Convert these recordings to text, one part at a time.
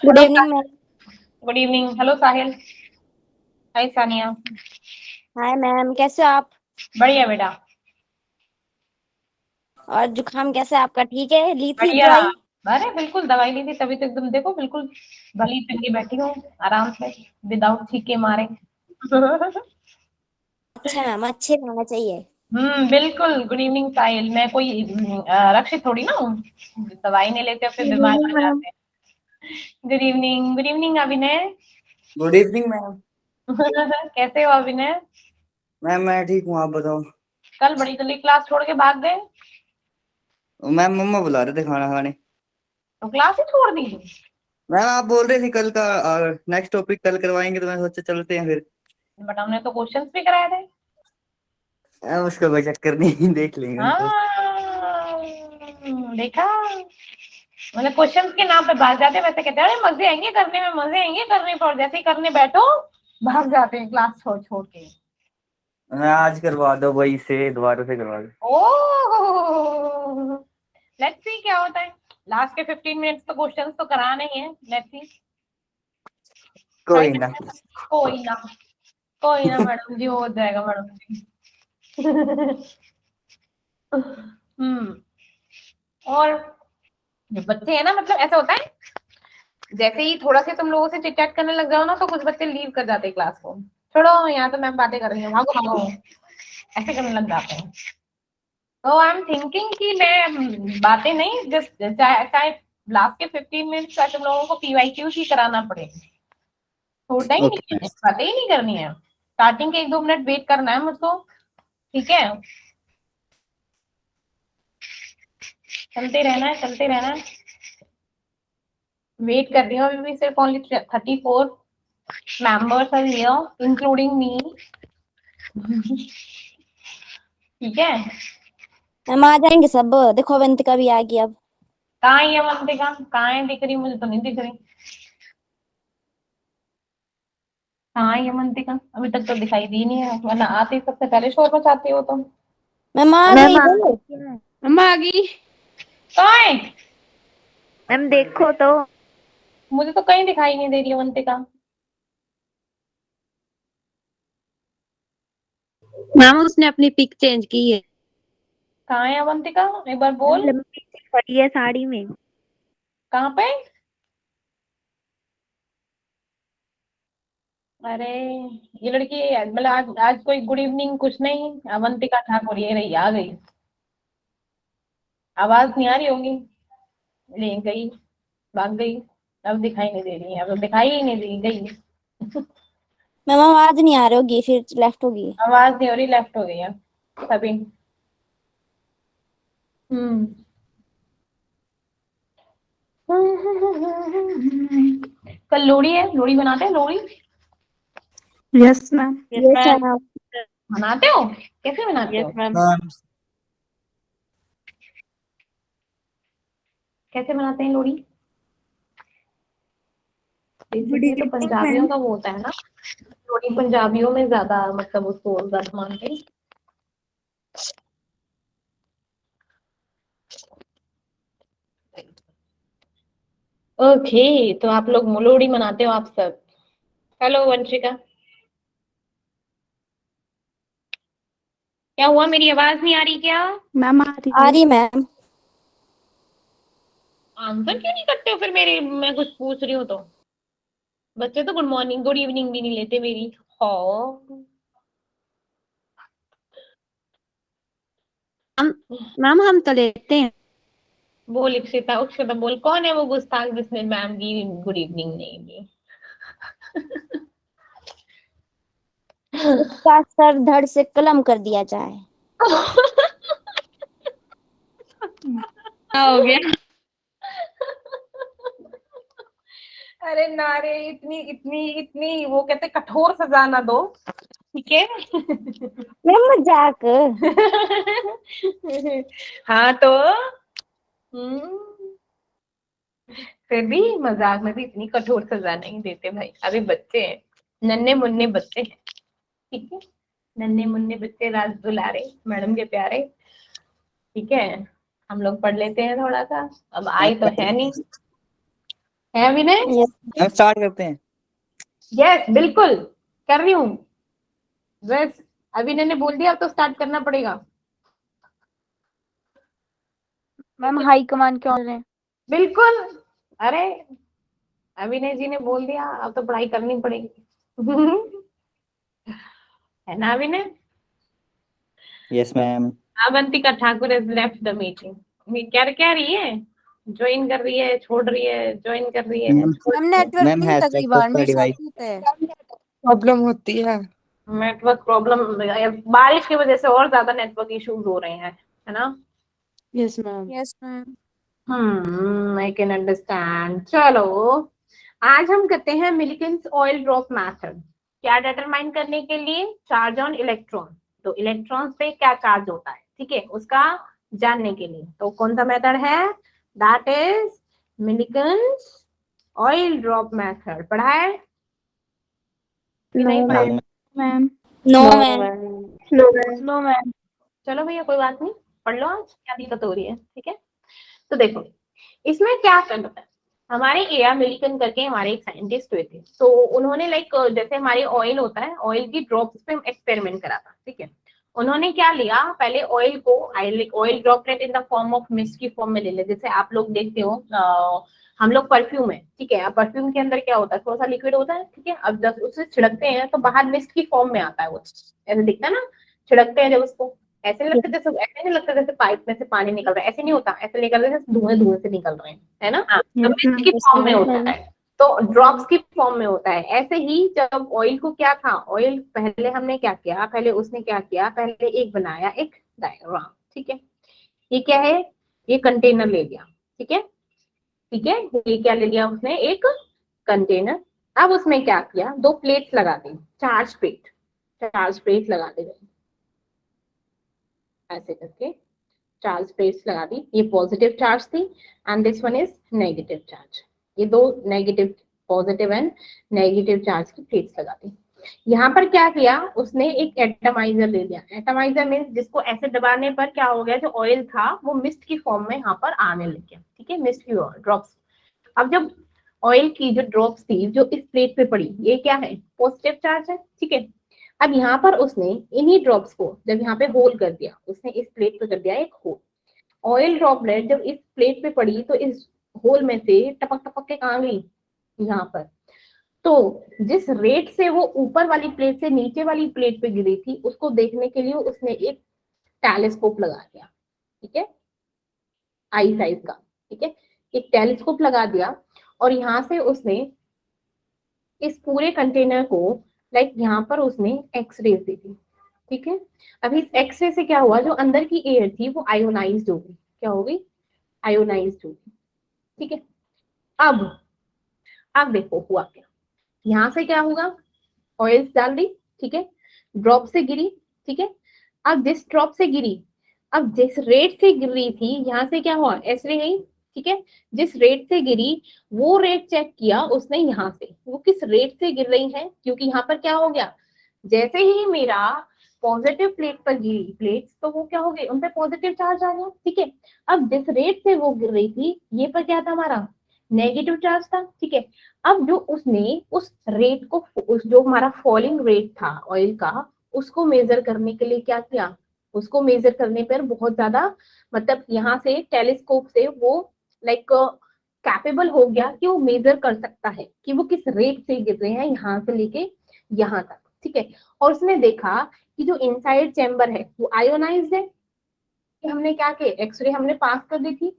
Good hello evening ma'am. Good evening. Hello Sahil. Hi Sania. Hi ma'am, कैसे हो आप? बढ़िया बेटा। और जुकाम कैसे है आपका? ठीक है, ली थी बढ़िया। दवाई? अरे बिल्कुल दवाई ली थी तभी तो एकदम देखो बिल्कुल भली चंगी बैठी हूँ आराम से विदाउट छीके मारे। अच्छा मैम, अच्छे रहना चाहिए। बिल्कुल। गुड इवनिंग साहिल। मैं कोई रक्षित थोड़ी ना हूँ। दवाई नहीं लेते फिर गुड बीमार इवनिंग पड़ मैम। जाते हैं। Good evening. गुड इवनिंग अभिनय। Good evening ma'am. कैसे हो अभिनय? मैम मैं ठीक हूँ, आप बताओ। कल बड़ी जल्दी क्लास छोड़ के भाग गए। मैम मम्मा बुला रहे थे खाना खाने। तो क्लास ही छोड़ दी। मैम आप बोल रहे थे कल का नेक्स्ट टॉपिक कल करवाएंगे, तो मैं सोचा चलते हैं फिर। बट हमने तो क्वेश्चंस भी कराए थे। मैम उसका कोई चक्कर नहीं, देख लेंगे उनको। हाँ, देखा। मतलब क्वेश्चंस के नाम पे भाग जाते हैं, वैसे कहते हैं अरे मजे आएंगे करने में, मजे आएंगे करने पर जैसे ही करने बैठो भाग जाते हैं क्लास छोड़ छोड़ के। मैं आज करवा दो, वही से दोबारा से करवा दो। ओह, लेट्स सी क्या होता है। लास्ट के 15 मिनट्स तो क्वेश्चंस तो कराना ही है। Let's see. कोई ना। कोई ना। कोई ना मैडम जी, हो जाएगा मैडम जी। और जो बच्चे हैं ना, मतलब ऐसा होता है जैसे ही थोड़ा सा तुम लोगों से चिट चैट करने लग जाओ ना, तो कुछ बच्चे लीव कर जाते हैं क्लास को। छोड़ो यहाँ तो मैम बातें कर रही हूँ, भागो भागो, ऐसे करने लग जाते हैं। तो आई एम थिंकिंग कि मैं बातें नहीं, जस्ट चाहे चाहे लास्ट के 15 मिनट का तुम लोगों को पीवाईक्यू ही कराना पड़े, छोड़ना ही नहीं ओके। है, बातें ही नहीं करनी है। स्टार्टिंग के 1-2 मिनट वेट करना है मुझको। ठीक है, चलते रहना है, चलते रहना है। वेट कर रही हूँ अभी भी, सिर्फ only 34 members are here including me. ठीक है। मैम आ जाएंगे सब, देखो अवंतिका भी आ गई अब। कहाँ है ये अवंतिका? कहाँ है? दिख रही? मुझे तो नहीं दिख रही। कहाँ है ये अवंतिका? अभी तक तो दिखाई दी नहीं है, वरना आते ही सबसे पहले शोर मचाती हो तुम। मैम आ मैम गई आ वो। मम्मा आ गई। कहाँ है? मैम देखो तो। मुझे तो कहीं दिखाई नहीं दे रही अवंतिका। मैम उसने अपनी पिक चेंज की है। कहाँ है अवंतिका? एक बार मैम बोल। लंबी सी पड़ी है साड़ी में। कहाँ पे? अरे ये लड़की मतलब आज आज कोई गुड इवनिंग कुछ नहीं, अवंतिका ठाकुर ये रही, आ गई। आवाज नहीं आ रही होगी, ले गई, भाग गई। अब दिखाई नहीं दे रही है, अब दिखाई ही नहीं दी गई। मैम आवाज नहीं आ रही होगी, फिर लेफ्ट होगी। आवाज नहीं हो रही, लेफ्ट हो गई है सभी। हम्म। कल लोहड़ी है, लोहड़ी बनाते हैं Lohri? Yes ma'am. Yes ma'am. मनाते हो? कैसे मनाते यस हो? मैम। मैम कैसे मनाते हैं लोहड़ी? गुड बेसिकली तो इवनिंग पंजाबियों मैम। का वो होता है ना, लोहड़ी पंजाबियों में ज्यादा मतलब उसको ज्यादा मानते हैं। ओके, तो आप लोग लोहड़ी मनाते हो आप सब। हेलो वंशिका। क्या हुआ, मेरी आवाज नहीं आ रही क्या? मैम आ रही आ है। रही मैम। आंसर क्यों नहीं करते हो फिर मेरे, मैं कुछ पूछ रही हूँ तो? बच्चे तो गुड मॉर्निंग गुड इवनिंग भी नहीं लेते मेरी। हाँ। मैम मैम हम तो लेते हैं। बोल इप्सिता, उक्षिता बोल, कौन है वो गुस्ताख जिसने मैम की गुड इवनिंग नहीं दी? इसका सर धड़ से कलम कर दिया जाए। क्या हो गया? अरे नारे, इतनी इतनी इतनी वो कहते कठोर सजा ना दो। ठीक है। मैम मजाक। हाँ तो हम्म, फिर भी मजाक में भी इतनी कठोर सजा नहीं देते भाई, अभी बच्चे हैं, नन्हे मुन्ने बच्चे हैं। ठीक है, नन्हे मुन्ने बच्चे, राज दुलारे, मैडम के प्यारे। ठीक है, हम लोग पढ़ लेते हैं थोड़ा सा, अब आई तो है नहीं। है विनय? यस हम स्टार्ट करते हैं। यस बिल्कुल कर रही हूँ। बस अभिनय ने बोल दिया, अब तो स्टार्ट करना पड़ेगा। मैम हाई कमांड क्यों रहे हैं? बिल्कुल, अरे अभिनय जी ने बोल दिया, अब तो पढ़ाई करनी पड़ेगी। है ना अभिनय? Yes ma'am. Avantika Thakur has left the meeting। ये क्या क्या रही है? ज्वाइन कर रही है, छोड़ रही है, ज्वाइन कर रही है, छोड़ हम रही है। नेटवर्क मैम नहीं हैज होता कई चेक बार, द मेरे साथ डिवाइस। ही होता है, प्रॉब्लम होती है। नेटवर्क प्रॉब्लम, बारिश की वजह से और ज्यादा नेटवर्क इश्यूज हो रहे हैं, है ना? Yes ma'am. Yes ma'am. I can understand. चलो आज हम करते हैं मिल्किंस ऑयल ड्रॉप मेथड। क्या डिटरमाइन करने के लिए? Charge on electron. तो इलेक्ट्रॉन्स पे क्या चार्ज होता है, ठीक है, उसका जानने के लिए। तो कौन सा मेथड है? That is Millikan's oil drop method. पढ़ा है कि नहीं पढ़ा? Ma'am ma'am no ma'am. No ma'am. चलो भैया कोई बात नहीं, पढ़ लो, आज क्या दिक्कत हो रही है, ठीक है। तो देखो इसमें क्या करना है, हमारे एआर मिल्किन करके हमारे एक साइंटिस्ट हुए थे, तो उन्होंने लाइक जैसे हमारे ऑयल होता है, ऑयल की ड्रॉप्स पे एक्सपेरिमेंट करा था, ठीक है। उन्होंने क्या लिया, पहले ऑयल को oil droplet in the form of mist की फॉर्म में ले लिया। जैसे आप लोग देखते हो हम लोग परफ्यूम है, ठीक है, अब परफ्यूम के अंदर क्या होता है, थोड़ा सा लिक्विड होता है, ठीक है। अब जब उसे छिड़कते हैं तो बाहर मिस्ट की फॉर्म में आता है, वो ऐसे दिखता है ना, छिड़कते हैं जब उसको, ऐसे नहीं लगता जैसे, ऐसे नहीं लगता जैसे पाइप में से पानी निकल रहा है, ऐसे नहीं होता, ऐसे निकल रहा है जैसे धुएं धुएं से निकल रहे हैं, है ना। तो मिस्ट की फॉर्म में होता है, तो ड्रॉप्स की फॉर्म में होता है। ऐसे ही जब ऑयल को क्या था, ऑयल पहले हमने क्या किया, पहले उसने क्या किया, पहले एक बनाया एक डायग्राम, ठीक है। ये क्या है, ये कंटेनर ले लिया, ठीक है, ठीक है, ये क्या ले लिया उसने, एक कंटेनर। अब उसमें क्या किया, दो प्लेट्स लगा दी, चार्ज प्लेट लगा दी गई, ऐसे करके चार्ज प्लेट्स लगा दी। ये पॉजिटिव चार्ज थी and this one is negative charge. ये दो negative, positive and negative charge की प्लेट्स लगा दी। यहाँ पर क्या किया उसने, एक एटमाइजर ले लिया। एटमाइजर मीन्स जिसको ऐसे दबाने पर क्या हो गया, जो ऑयल था वो मिस्ट की फॉर्म में यहाँ पर आने लग गया, ठीक है, मिस्ट की ड्रॉप्स। अब जब ऑयल की जो ड्रॉप्स थी जो इस प्लेट पे पड़ी, ये क्या है, पॉजिटिव चार्ज है, ठीक है। अब यहाँ पर उसने इन्हीं ड्रॉप्स को जब यहाँ पे होल कर दिया, उसने इस प्लेट पे कर दिया एक होल। ऑयल ड्रॉपलेट जब इस प्लेट पे पड़ी तो इस होल में से टपक टपक के कहाँ गई, यहाँ पर। तो जिस रेट से वो ऊपर वाली प्लेट से नीचे वाली प्लेट पे गिरी थी, उसको देखने के लिए उसने एक टेलीस्कोप लगा दिया, ठीक है, आई साइज का, ठीक है, एक टेलीस्कोप लगा दिया। और यहाँ से उसने इस पूरे कंटेनर को लाइक यहाँ पर उसने एक्सरे दी थी, ठीक है। अभी इस एक्सरे से क्या हुआ, जो अंदर की एयर थी वो आयोनाइज्ड हो गई, क्या हो गई, आयोनाइज्ड हो गई, ठीक है। अब देखो हुआ क्या, यहाँ से क्या होगा, ऑयल डाल दी, ठीक है, ड्रॉप से गिरी, ठीक है। अब जिस ड्रॉप से गिरी, अब जिस रेट से गिर रही थी, यहाँ से क्या हुआ, ऐसे गई, ठीक है। जिस रेट से गिरी वो रेट चेक किया उसने, यहाँ से वो किस रेट से गिर रही है, क्योंकि यहाँ पर क्या हो गया, जैसे ही मेरा पॉजिटिव प्लेट पर गिरी प्लेट्स, तो वो क्या हो गई, उन पे पॉजिटिव चार्ज आ गया, ठीक है। अब जिस रेट से वो गिर रही थी, ये पर क्या था हमारा, नेगेटिव चार्ज था, ठीक है। अब जो उसने उस रेट को, उस जो हमारा फॉलिंग रेट था ऑयल का, उसको मेजर करने के लिए क्या किया, उसको मेजर करने पर बहुत ज्यादा, मतलब यहाँ से टेलीस्कोप से वो लाइक कैपेबल हो गया कि वो मेजर कर सकता है कि वो किस रेट से गिर रहे हैं, यहाँ से लेके यहाँ तक, ठीक है। और उसने देखा कि जो इनसाइड चेम्बर है वो आयोनाइज्ड है, कि हमने क्या किया, एक्सरे हमने पास कर दी थी।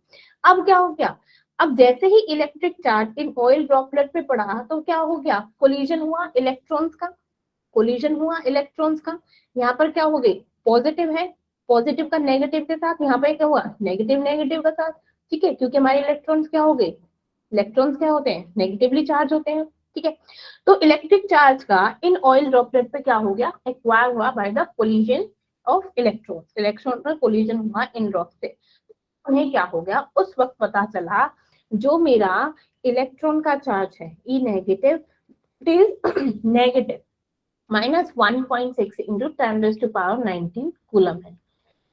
अब क्या हो गया, अब जैसे ही electric charge in oil droplet पे पड़ा तो क्या हो गया, कोलिजन हुआ इलेक्ट्रॉन्स का, कोलिजन हुआ इलेक्ट्रॉन्स का। यहाँ पर क्या हो गई, पॉजिटिव है, पॉजिटिव का नेगेटिव के साथ, यहाँ पे क्या हुआ, नेगेटिव नेगेटिव का साथ, ठीक है, क्योंकि हमारे इलेक्ट्रॉन्स क्या हो गए, इलेक्ट्रॉन्स क्या होते हैं, नेगेटिवली चार्ज होते हैं, ठीक है। तो इलेक्ट्रिक चार्ज का इन ऑयल ड्रॉपलेट पे क्या हो गया, एक्वायर हुआ by the collision of electron, electron का कोलिजन हुआ इन ड्रॉप से। उन्हें क्या हो गया, उस वक्त पता चला जो मेरा इलेक्ट्रॉन का चार्ज है ई नेगेटिव, इज नेगेटिव -1.6 × 10⁻19 कूलम है।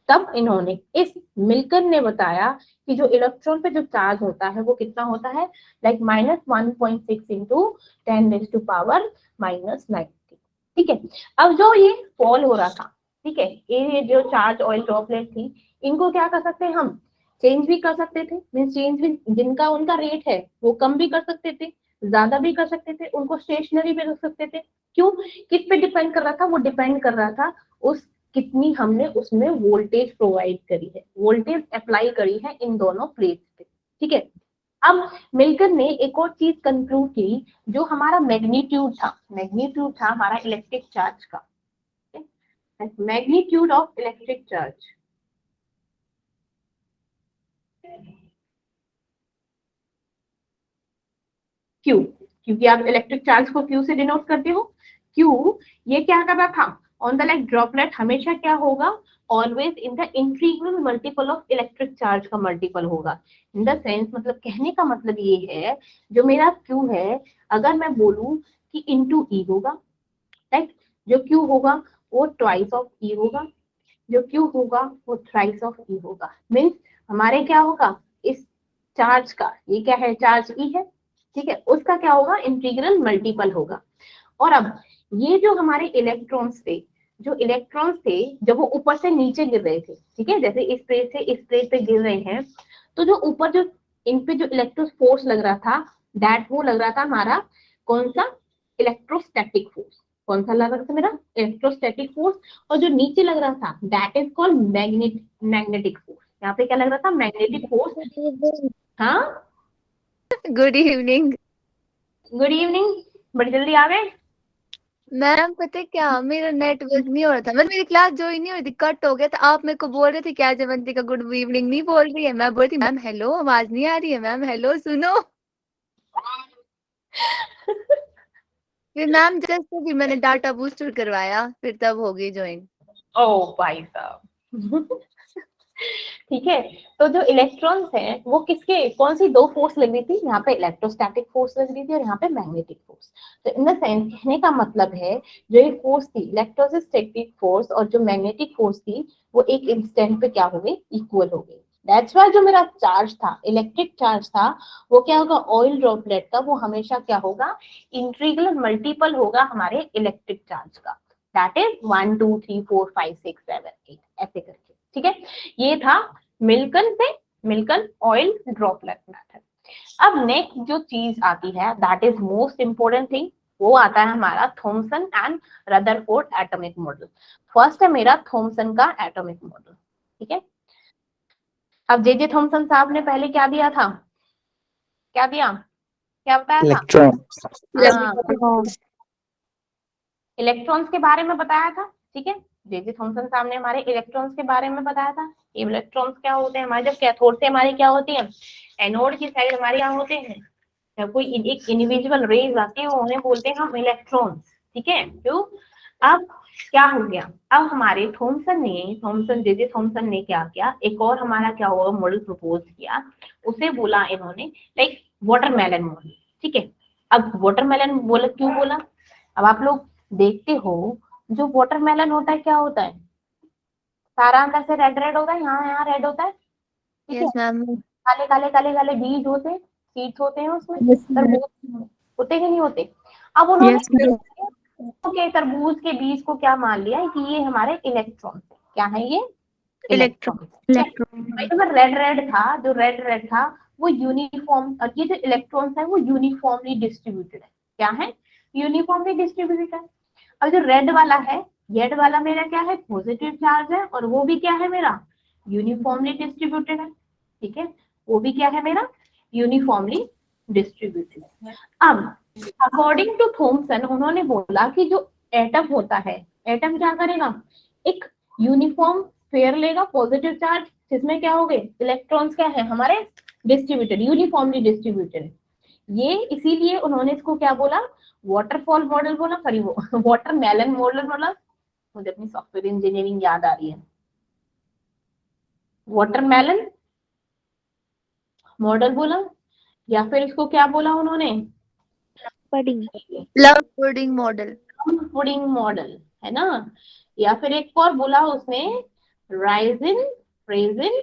तब इन्होंने इस मिल्कन ने बताया कि जो इलेक्ट्रॉन पे जो चार्ज होता है वो कितना होता है, लाइक -1.6 इंटू 10⁻⁻90। ठीक है। अब जो ये फॉल हो रहा था, ठीक है, ये जो चार्ज ऑयल ड्रॉपलेट थी, इनको क्या कर सकते हैं हम, चेंज भी कर सकते थे, मीन चेंज भी, जिनका उनका रेट है वो कम भी कर सकते थे, ज्यादा भी कर सकते थे, उनको स्टेशनरी भी रख सकते थे। क्यों, किस पे डिपेंड कर रहा था, वो डिपेंड कर रहा था उस कितनी हमने उसमें वोल्टेज प्रोवाइड करी है, वोल्टेज अप्लाई करी है इन दोनों प्लेट्स पे। ठीक है। अब मिल्कन ने एक और चीज कंक्लूड की, जो हमारा मैग्नीट्यूड था हमारा इलेक्ट्रिक चार्ज का, magnitude of electric charge, Q, क्योंकि आप इलेक्ट्रिक चार्ज को क्यू से डिनोट करते हो। क्यू ये क्या कर रहा था, ऑन द लाइक ड्रॉपलेट हमेशा क्या होगा, always in the integral multiple of electric charge का मल्टीपल होगा। इन द सेंस, मतलब कहने का मतलब ये है, जो मेरा क्यू है, अगर मैं बोलूं कि इनटू ई होगा, राइट, जो क्यू होगा वो ट्वाइस ऑफ ई होगा, जो क्यू होगा वो थ्राइस ऑफ ई होगा। मीन्स हमारे क्या होगा, इस चार्ज का, ये क्या है, चार्ज ई है, ठीक है, उसका क्या होगा, इंटीग्रल मल्टीपल होगा। और अब ये जो हमारे इलेक्ट्रॉन्स थे, जब वो ऊपर से नीचे गिर रहे थे, ठीक है, जैसे इस प्लेट से इस प्लेट पे गिर रहे हैं, तो जो ऊपर जो इन पे जो इलेक्ट्रो फोर्स लग रहा था, दैट वो लग रहा था हमारा कौन सा, इलेक्ट्रोस्टैटिक फोर्स। कौन सा लग रहा था मेरा, इलेक्ट्रोस्टैटिक फोर्स। और जो नीचे लग रहा था that is called magnetic force. यहाँ पे क्या लग रहा था, मैग्नेटिक फोर्स। हाँ, गुड इवनिंग गुड इवनिंग, बड़ी जल्दी आ गए। मैम। पता है क्या, मेरा नेटवर्क नहीं हो रहा था, मतलब मेरी क्लास ज्वाइन नहीं हो रही थी, कट हो गया था। आप मेरे को बोल रहे थे क्या जयवंतिका गुड इवनिंग नहीं बोल रही है, मैं बोल रही थी मैम हेलो, आवाज नहीं आ रही है मैम, हेलो सुनो। फिर मैम जैसे भी मैंने डाटा बूस्टर करवाया, फिर तब हो गई ज्वाइन। ओ भाई साहब। ठीक है, तो जो इलेक्ट्रॉन्स हैं वो किसके, कौन सी दो फोर्स लग रही थी, यहाँ पे इलेक्ट्रोस्टैटिक फोर्स लग रही थी और यहाँ पे मैग्नेटिक फोर्स। तो इन द सेंस कहने का मतलब है, जो ये फोर्स थी इलेक्ट्रोस्टैटिक फोर्स और जो मैग्नेटिक फोर्स थी, वो एक इंस्टेंट पे क्या हो गई, इक्वल हो गई। दैट्स वाई जो मेरा चार्ज था, इलेक्ट्रिक चार्ज था, वो क्या होगा, ऑयल ड्रॉपलेट का, वो हमेशा क्या होगा, इंटीग्रल मल्टीपल होगा हमारे इलेक्ट्रिक चार्ज का। दैट इज 1 2 3 4 5 6 7 8 ऐसे करके। ठीक है, ये था मिल्कन ऑयल ड्रॉपलेट मेथड। अब नेक्स्ट जो चीज आती है, that is most important thing, वो आता है हमारा Thomson and Rutherford atomic model. First है मेरा थॉमसन का एटॉमिक मॉडल। ठीक है, अब जे थॉमसन साहब ने पहले क्या दिया था, क्या दिया, क्या बताया था, इलेक्ट्रॉन्स के बारे में बताया था। ठीक है, जे थॉमसन साहब ने हमारे इलेक्ट्रॉन्स के बारे में बताया था। इलेक्ट्रॉन्स क्या होते हैं हमारे, जब कैथोड से हमारी क्या होती है, एनोड की साइड हमारे क्या होते हैं, जब कोई एक इंडिविजुअल रेज आती है, उन्हें बोलते हैं हम इलेक्ट्रॉन्स। ठीक है, क्यों, अब क्या हो गया, अब हमारे जे थॉमसन ने क्या किया, एक और हमारा क्या हुआ मॉडल प्रपोज किया, उसे बोला इन्होंने लाइक वाटरमेलन मॉडल। ठीक है, अब वाटरमेलन बोला, क्यों बोला, अब आप लोग देखते हो जो वाटरमेलन होता है क्या होता है, सारा अंदर से रेड रेड होता है, यहाँ रेड होता है, ठीक है, काले काले काले काले बीज होते हैं, सीड्स होते हैं उसमें, तरबूज होते कि नहीं होते। अब उन्होंने के तरबूज के बीज को क्या मान लिया है कि ये हमारे इलेक्ट्रॉन, क्या है ये इलेक्ट्रॉन। जो रेड रेड था, जो रेड रेड था वो यूनिफॉर्म, और ये जो इलेक्ट्रॉन्स है वो यूनिफॉर्मली डिस्ट्रीब्यूटेड है। क्या है, यूनिफॉर्मली डिस्ट्रीब्यूटेड है। अब जो रेड वाला है, रेड वाला मेरा क्या है, पॉजिटिव चार्ज है, और वो भी क्या है मेरा, यूनिफॉर्मली डिस्ट्रीब्यूटेड है। ठीक है, वो भी क्या है मेरा, यूनिफॉर्मली डिस्ट्रीब्यूटेड है। अब अकॉर्डिंग टू थॉमसन उन्होंने बोला कि जो एटम होता है, एटम क्या करेगा, एक यूनिफॉर्म स्फीयर लेगा पॉजिटिव चार्ज, जिसमें क्या हो गए, इलेक्ट्रॉन्स क्या है हमारे डिस्ट्रीब्यूटेड, यूनिफॉर्मली डिस्ट्रीब्यूटेड। ये इसीलिए उन्होंने इसको क्या बोला, वाटरफॉल मॉडल बोला, सॉरी वो वाटरमेलन मॉडल बोला। मुझे अपनी सॉफ्टवेयर इंजीनियरिंग याद आ रही है, वाटरमेलन मॉडल बोला, या फिर इसको क्या बोला उन्होंने, पुडिंग मॉडल पुडिंग मॉडल, है ना, या फिर एक और बोला उसने राइजिन, रेजिन,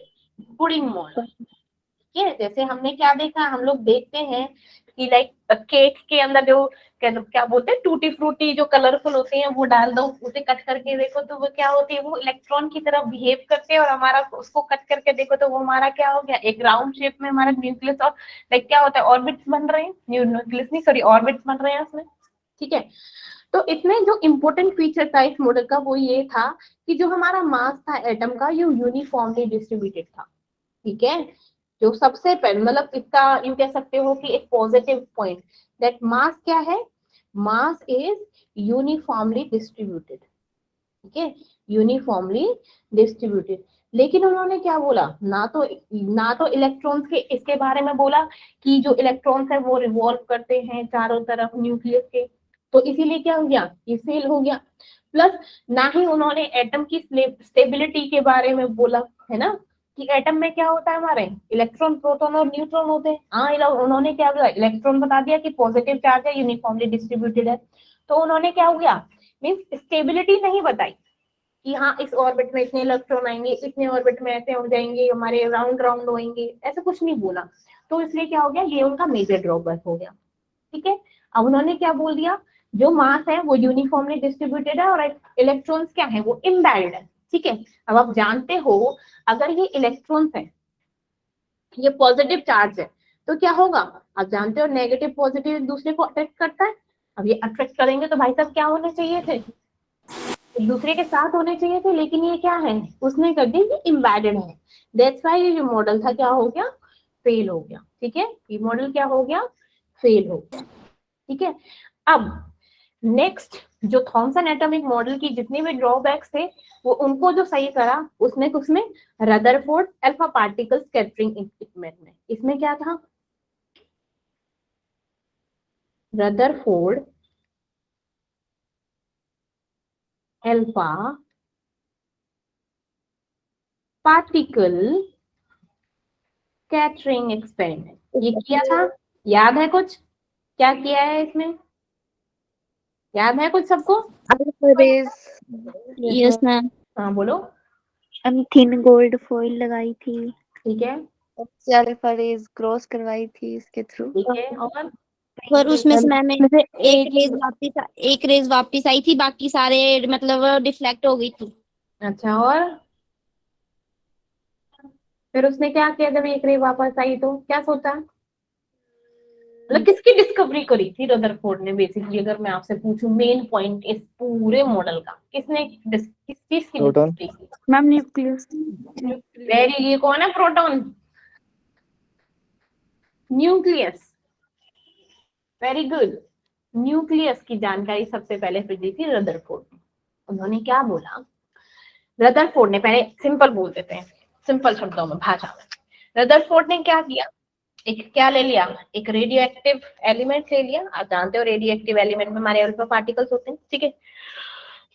पुडिंग मॉडल। ठीक है, जैसे हमने क्या देखा, हम लोग देखते हैं कि लाइक केक के अंदर जो क्या बोलते हैं टूटी फ्रूटी जो कलरफुल होते हैं वो डाल दो, उसे कट करके देखो तो वो क्या होती है, वो इलेक्ट्रॉन की तरह बिहेव करते हैं, और हमारा उसको कट करके देखो तो वो हमारा क्या हो गया, एक राउंड शेप में हमारा न्यूक्लियस, और लाइक क्या होता है, ऑर्बिट्स बन रहे हैं, न्यूक्लियस नहीं सॉरी ऑर्बिट्स बन रहे हैं उसमें। ठीक है, तो इसमें जो इम्पोर्टेंट फीचर था इस मॉडल का वो ये था कि जो हमारा मास था एटम का, ये यूनिफॉर्मली डिस्ट्रीब्यूटेड था। ठीक है, जो सबसे पहले मतलब इसका यू कह सकते हो कि एक पॉजिटिव पॉइंट, दैट मास क्या है, मास इज यूनिफॉर्मली डिस्ट्रीब्यूटेड। ठीक है, यूनिफॉर्मली डिस्ट्रीब्यूटेड। लेकिन उन्होंने क्या बोला, ना तो इलेक्ट्रॉन्स के इसके बारे में बोला कि जो इलेक्ट्रॉन्स है वो रिवॉल्व करते हैं चारों तरफ न्यूक्लियस के, तो इसीलिए क्या हो गया, ये फेल हो गया। प्लस ना ही उन्होंने एटम की स्टेबिलिटी के बारे में बोला, है ना, कि एटम में क्या होता है, हमारे इलेक्ट्रॉन, प्रोटॉन और न्यूट्रॉन होते हैं। हाँ, उन्होंने क्या बोला, इलेक्ट्रॉन बता दिया कि पॉजिटिव चार्ज है, यूनिफॉर्मली डिस्ट्रीब्यूटेड है, तो उन्होंने क्या हो गया, मीन्स स्टेबिलिटी नहीं बताई कि हाँ इस ऑर्बिट में इतने इलेक्ट्रॉन आएंगे, इतने ऑर्बिट में ऐसे हो जाएंगे, हमारे राउंड राउंड होंगे, ऐसा कुछ नहीं बोला। तो इसलिए क्या हो गया, ये उनका मेजर ड्रॉबैक हो गया। ठीक है, अब उन्होंने क्या बोल दिया, जो मास है वो यूनिफॉर्मली डिस्ट्रीब्यूटेड है और इलेक्ट्रॉन्स क्या है, वो इम्बैलेंस्ड है। ठीक है, अब आप जानते हो अगर ये इलेक्ट्रॉन्स है, ये पॉजिटिव चार्ज है, तो क्या होगा, आप जानते हो नेगेटिव पॉजिटिव एक दूसरे को अट्रैक्ट करता है। अब ये अट्रैक्ट करेंगे तो भाई साहब क्या होने चाहिए थे, एक दूसरे के साथ होने चाहिए थे, लेकिन ये क्या है, उसने कर दी कि इम्बेडेड है। दैट्स व्हाई ये जो मॉडल था क्या हो गया, फेल हो गया। ठीक है, ये मॉडल क्या हो गया, फेल हो गया। ठीक है, अब नेक्स्ट जो थॉमसन एटॉमिक मॉडल की जितने भी ड्रॉबैक्स थे वो उनको जो सही करा उसने उसमें Rutherford alpha particle scattering equipment में, इसमें क्या था, Rutherford alpha particle scattering experiment, ये किया था। याद है कुछ, क्या किया है इसमें, याद है कुछ सबको? Yes ma'am. हाँ बोलो। हम थिन गोल्ड फॉइल लगाई थी। ठीक है, अल्फा रेज क्रॉस करवाई थी इसके थ्रू। ठीक है, और उसमें से मैम एक रेज वापस आई थी, बाकी सारे मतलब डिफ्लेक्ट हो गई थी। अच्छा, और फिर उसने क्या किया जब एक रे वापस आई तो क्या सोचा, मतलब किसकी डिस्कवरी करी थी रदरफोर्ड ने बेसिकली, अगर मैं आपसे पूछूं मेन पॉइंट इस पूरे मॉडल का, किसने किस चीज की डिस्कवरी की? Ma'am nucleus. वेरी, ये कौन है, proton, nucleus, very good. Nucleus की जानकारी सबसे पहले फिर दी थी रदरफोर्ड ने। उन्होंने क्या बोला, रदरफोर्ड ने, पहले सिंपल बोल देते हैं, सिंपल शब्दों में, भाषा में, रदरफोर्ड ने क्या किया, एक क्या ले लिया, एक रेडियो एक्टिव एलिमेंट ले लिया। आप जानते हो रेडियो एक्टिव एलिमेंट में हमारे अल्फा पार्टिकल्स होते हैं। ठीक है,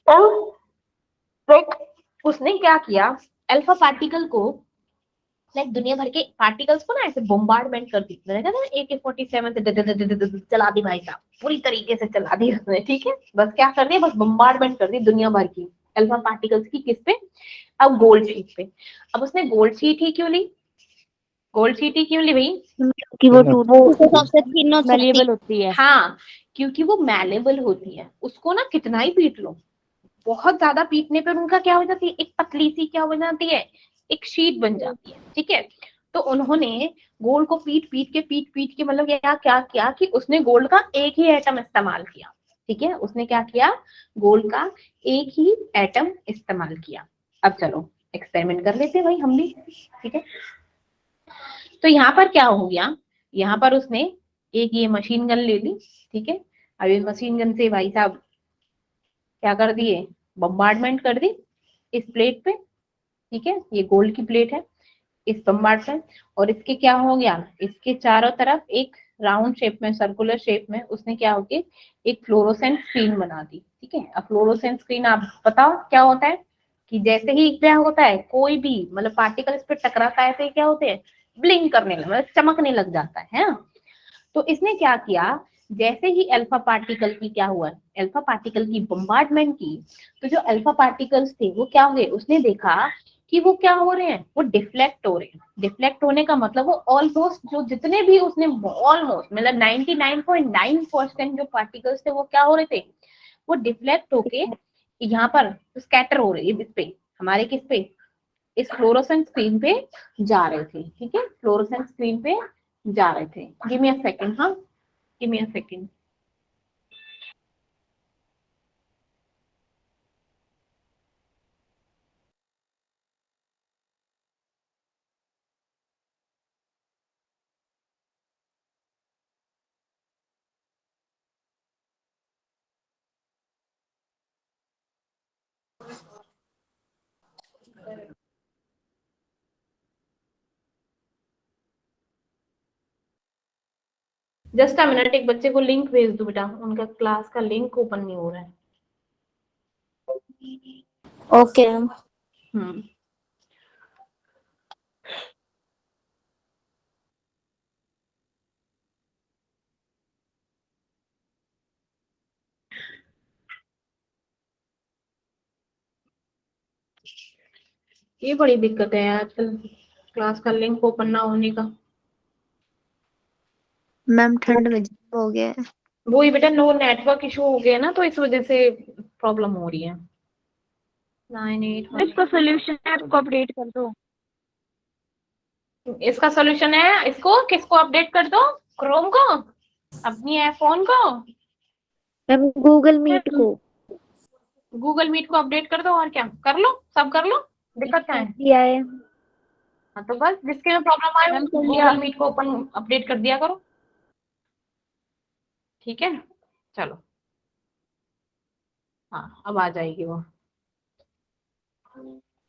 और उसने क्या किया, अल्फा पार्टिकल को लाइक दुनिया भर के पार्टिकल्स को ना ऐसे बॉम्बार्डमेंट कर दी, मैंने कहा AK-47 से चला दी भाई साहब, पूरी तरीके से चला दी उसने। ठीक है, बस क्या कर दिया, बस बॉम्बार्डमेंट कर दी दुनिया भर की अल्फा पार्टिकल्स की, किस पे, अब गोल्ड शीट पे। अब उसने गोल्ड शीट ही क्यों ली, गोल्ड शीट ही क्यों ली भाई, कि वो सबसे थिन और मैलिएबल होती है। हाँ, क्योंकि वो मैलेबल होती है, उसको ना कितना ही पीट लो, बहुत ज्यादा पीटने पर उनका क्या हो जाती है, एक पतली सी क्या हो जाती है, एक शीट बन जाती है। ठीक है, तो उन्होंने गोल्ड को पीट पीट के मतलब क्या किया कि उसने गोल्ड का एक ही एटम इस्तेमाल किया। ठीक है, उसने क्या किया, गोल्ड का एक ही एटम इस्तेमाल किया। अब चलो एक्सपेरिमेंट कर लेते हैं भाई हम भी। ठीक है, तो यहाँ पर क्या हो गया, यहाँ पर उसने एक ये मशीन गन ले ली। ठीक है, अब ये मशीन गन से भाई साहब क्या कर दिए, बम्बार्डमेंट कर दी इस प्लेट पे। ठीक है, ये गोल्ड की प्लेट है, इस बम्बार्डमेंट, और इसके क्या हो गया, इसके चारों तरफ एक राउंड शेप में, सर्कुलर शेप में उसने क्या हो गया, एक फ्लोरोसेंट स्क्रीन बना दी। ठीक है, अब फ्लोरोसेंट स्क्रीन आप बताओ क्या होता है, कि जैसे ही क्या होता है, कोई भी मतलब पार्टिकल इस पे टकराता है तो क्या होते हैं, ब्लिंक करने लग, मतलब चमकने लग जाता है। तो इसने क्या किया, जैसे ही अल्फा पार्टिकल की क्या हुआ, अल्फा पार्टिकल की बम्बार्डमेंट की, तो जो अल्फा पार्टिकल्स थे वो क्या हुए, उसने देखा कि वो क्या हो रहे हैं, वो डिफ्लेक्ट हो रहे हैं। डिफ्लेक्ट होने का मतलब वो ऑलमोस्ट जो जितने भी उसने ऑलमोस्ट मतलब 99.9% जो पार्टिकल्स थे वो क्या हो रहे थे, वो डिफ्लेक्ट होके यहाँ पर स्कैटर हो रही है, इस पे हमारे किस पे, इस फ्लोरोसेंट स्क्रीन पे जा रहे थे। ठीक है, फ्लोरोसेंट स्क्रीन पे जा रहे थे। गिव मी अ सेकंड, हाँ give me a second. Just a minute, एक बच्चे को लिंक भेज दो बेटा, उनका क्लास का लिंक ओपन नहीं हो रहा है। ओके। हम्म, ये बड़ी दिक्कत है आजकल क्लास का लिंक ओपन ना होने का। मैम ठंड में जम हो गया है। वही बेटा, नो नेटवर्क इशू हो गया ना, तो इस वजह से प्रॉब्लम हो रही है। 981 इसका सोल्यूशन है, आपको अपडेट कर दो। इसका सोल्यूशन है, इसको किसको अपडेट कर दो, क्रोम को, अपनी फोन को, मैम गूगल मीट को गूगल मीट को अपडेट कर दो, और क्या कर लो, सब कर लो, दिक्कत क्या है। दिया है। हाँ तो बस जिसके में प्रॉब्लम आए मैम कर लिया। गूगल मीट को ओपन अपडेट कर दिया करो। ठीक है, चलो हाँ अब आ जाएगी वो।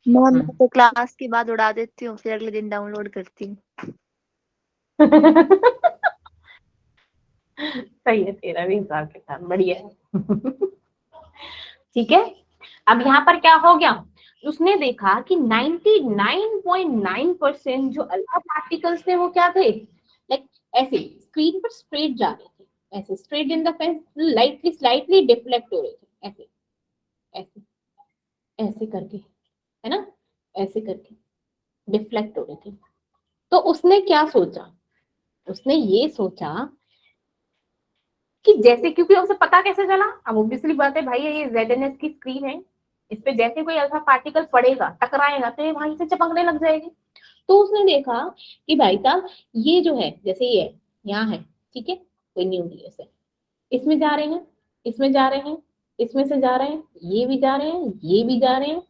मैम मैं तो क्लास के बाद उड़ा देती हूँ, फिर अगले दिन डाउनलोड करती हूँ। सही है, तेरा भी हिसाब किताब बढ़िया है। ठीक है, अब यहाँ पर क्या हो गया, उसने देखा कि 99.9% जो अल्फा पार्टिकल्स थे वो क्या थे, लाइक ऐसे स्क्रीन पर स्ट्रेट जा रहे थे, ऐसे straight in the sense lightly slightly deflect हो रहे थे, ऐसे ऐसे ऐसे करके, है ना, ऐसे करके डिफ्लेक्ट हो रहे थे। तो उसने क्या सोचा, उसने ये सोचा कि जैसे, क्योंकि उसे पता कैसे चला, अब ऑब्वियसली बात है भाई, ये ZNS की स्क्रीन है, इस पे जैसे कोई अल्फा पार्टिकल पड़ेगा टकराएगा तो ये वहीं से चपकने लग जाएगी। तो उसने देखा कि भाई साहब ये जो है, जैसे ये है, यहाँ है, ठीक है, कोई न्यूक्लियस है, इसमें जा रहे हैं, इसमें जा रहे हैं, इसमें से जा रहे हैं, ये भी जा रहे हैं, ये भी जा रहे हैं,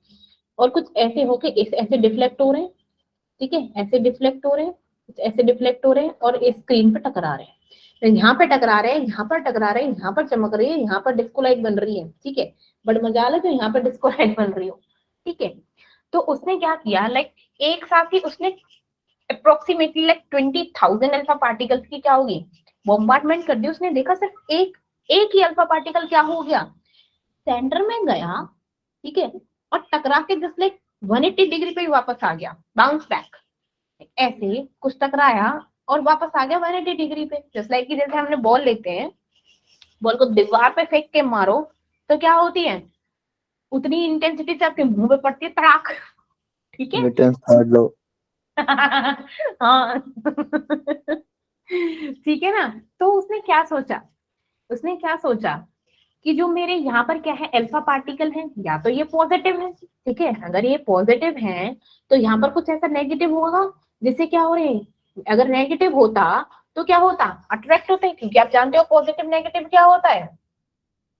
और कुछ ऐसे होके ऐसे डिफ्लेक्ट हो रहे हैं, ठीक है, ऐसे डिफ्लेक्ट हो रहे हैं, कुछ ऐसे डिफ्लेक्ट हो रहे हैं, और इस स्क्रीन पे टकरा रहे हैं। तो यहाँ पे टकरा रहे हैं, यहाँ पर टकरा रहे हैं, यहाँ पर चमक रही है, यहाँ पर डिस्को लाइट बन रही है, ठीक है, बड़ मजाल है जो यहाँ पर डिस्को लाइट बन रही हो, ठीक है। तो उसने क्या किया, लाइक एक साथ ही उसने अप्रोक्सीमेटली लाइक 20,000 अल्फा पार्टिकल्स की क्या होगी, बॉम्बार्डमेंट कर दी। उसने देखा सिर्फ एक ही अल्फा पार्टिकल क्या हो गया, सेंटर में गया, ठीक है, और टकरा के जस्ट लाइक 180 डिग्री पे ही वापस आ गया, बाउंस बैक, ऐसे कुछ टकराया और वापस आ गया 180 डिग्री पे। जस्ट लाइक कि जैसे हमने बॉल लेते हैं, बॉल को दीवार पे फेंक के मारो तो क्या होती है, उतनी इंटेंसिटी से आपके मुंह पे पड़ती है तड़ाक, ठीक है। Newton third law. हाँ ठीक है ना। तो उसने क्या सोचा, उसने क्या सोचा कि जो मेरे यहाँ पर क्या है, अल्फा पार्टिकल है, या तो ये पॉजिटिव है, ठीक है, अगर ये पॉजिटिव है तो यहाँ पर कुछ ऐसा नेगेटिव होगा, जिससे क्या हो रहे हैं, अगर नेगेटिव होता तो क्या होता, अट्रैक्ट होते, क्योंकि आप जानते हो पॉजिटिव नेगेटिव क्या होता है,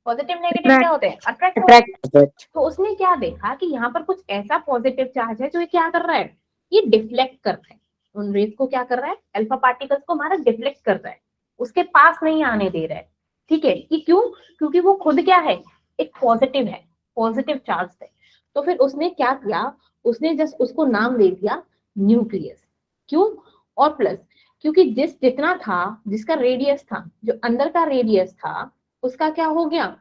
पॉजिटिव नेगेटिव क्या होते हैं, अट्रैक्ट होते हैं। तो उसने क्या देखा कि यहाँ पर कुछ ऐसा पॉजिटिव चार्ज है जो ये क्या कर रहा है, ये डिफ्लेक्ट कर रहा है, उन रेज को क्या कर रहा है, अल्फा पार्टिकल्स को हमारा डिफ्लेक्ट कर रहा है, उसके पास नहीं आने दे रहा है, ठीक है। कि क्यों, क्योंकि वो खुद क्या है, एक पॉजिटिव है, पॉजिटिव चार्ज है। तो फिर उसने क्या किया, उसने जस्ट उसको नाम दे दिया न्यूक्लियस। क्यों, और प्लस क्योंकि जितना था, जिसका रेडियस था, जो अंदर का रेडियस था, उसका क्या हो गया,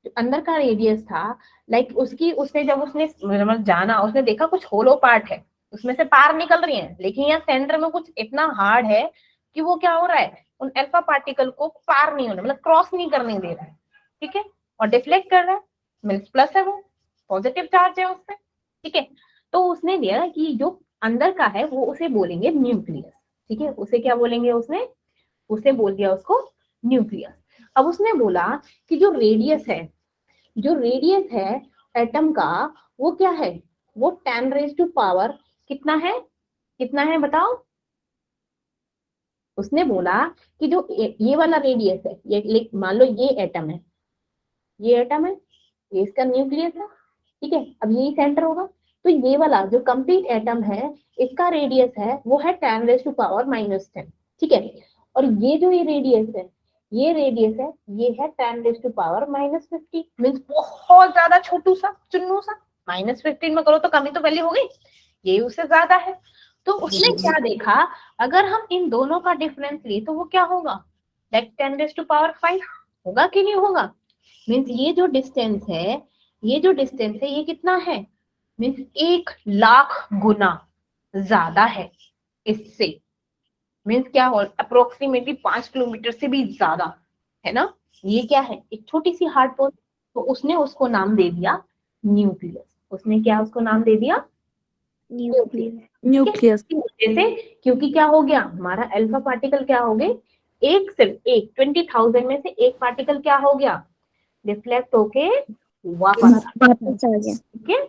जो अंदर का रेडियस था, लाइक उसकी, उसने जब उसने मतलब जाना, उसने देखा कुछ होलो पार्ट है, उसमें से पार निकल रही है, लेकिन यहाँ सेंटर में कुछ इतना हार्ड है कि वो क्या हो रहा है, उन अल्फा पार्टिकल को पार नहीं होने, मतलब क्रॉस नहीं करने दे रहा है, ठीक है, और डिफ्लेक्ट कर रहा है, मीन्स प्लस है, वो पॉजिटिव चार्ज है उससे, ठीक है। तो उसने दिया कि जो अंदर का है वो उसे बोलेंगे न्यूक्लियस, ठीक है, उसे क्या बोलेंगे, उसे बोल दिया उसको न्यूक्लियस। अब उसने बोला कि जो रेडियस है एटम का, वो क्या है, वो 10⁻⁴ कितना है बताओ। उसने बोला कि जो ये वाला रेडियस है, ये मान लो ये एटम है, ये इसका न्यूक्लियस है, ठीक है, अब यही सेंटर होगा, तो ये वाला जो कंप्लीट एटम है इसका रेडियस है वो है 10⁻⁻10, ठीक है, और ये जो ये रेडियस है ये है 10⁻⁻50, मीन्स बहुत ज्यादा छोटू सा चुन्नू सा, -15 में करो तो कमी तो पहले हो गई, ये उससे ज्यादा है। तो उसने क्या देखा, अगर हम इन दोनों का डिफरेंस ले तो वो क्या होगा, लाइक 10⁻⁵ होगा कि नहीं होगा, मीन्स ये जो डिस्टेंस है ये कितना है, मीन्स 1,00,000 गुना ज्यादा है इससे, मीन्स क्या हो, अप्रोक्सीमेटली 5 किलोमीटर से भी ज्यादा है ना। ये क्या है, एक छोटी सी हार्ड बॉल, तो उसने उसको नाम दे दिया न्यूक्लियस। उसने क्या उसको नाम दे दिया न्यूक्लियस। जैसे, क्योंकि क्या हो गया, हमारा अल्फा पार्टिकल क्या हो गए, सिर्फ 20,000 में से एक पार्टिकल क्या हो गया, रिफ्लेक्ट होके वापस आ गया। ठीक है।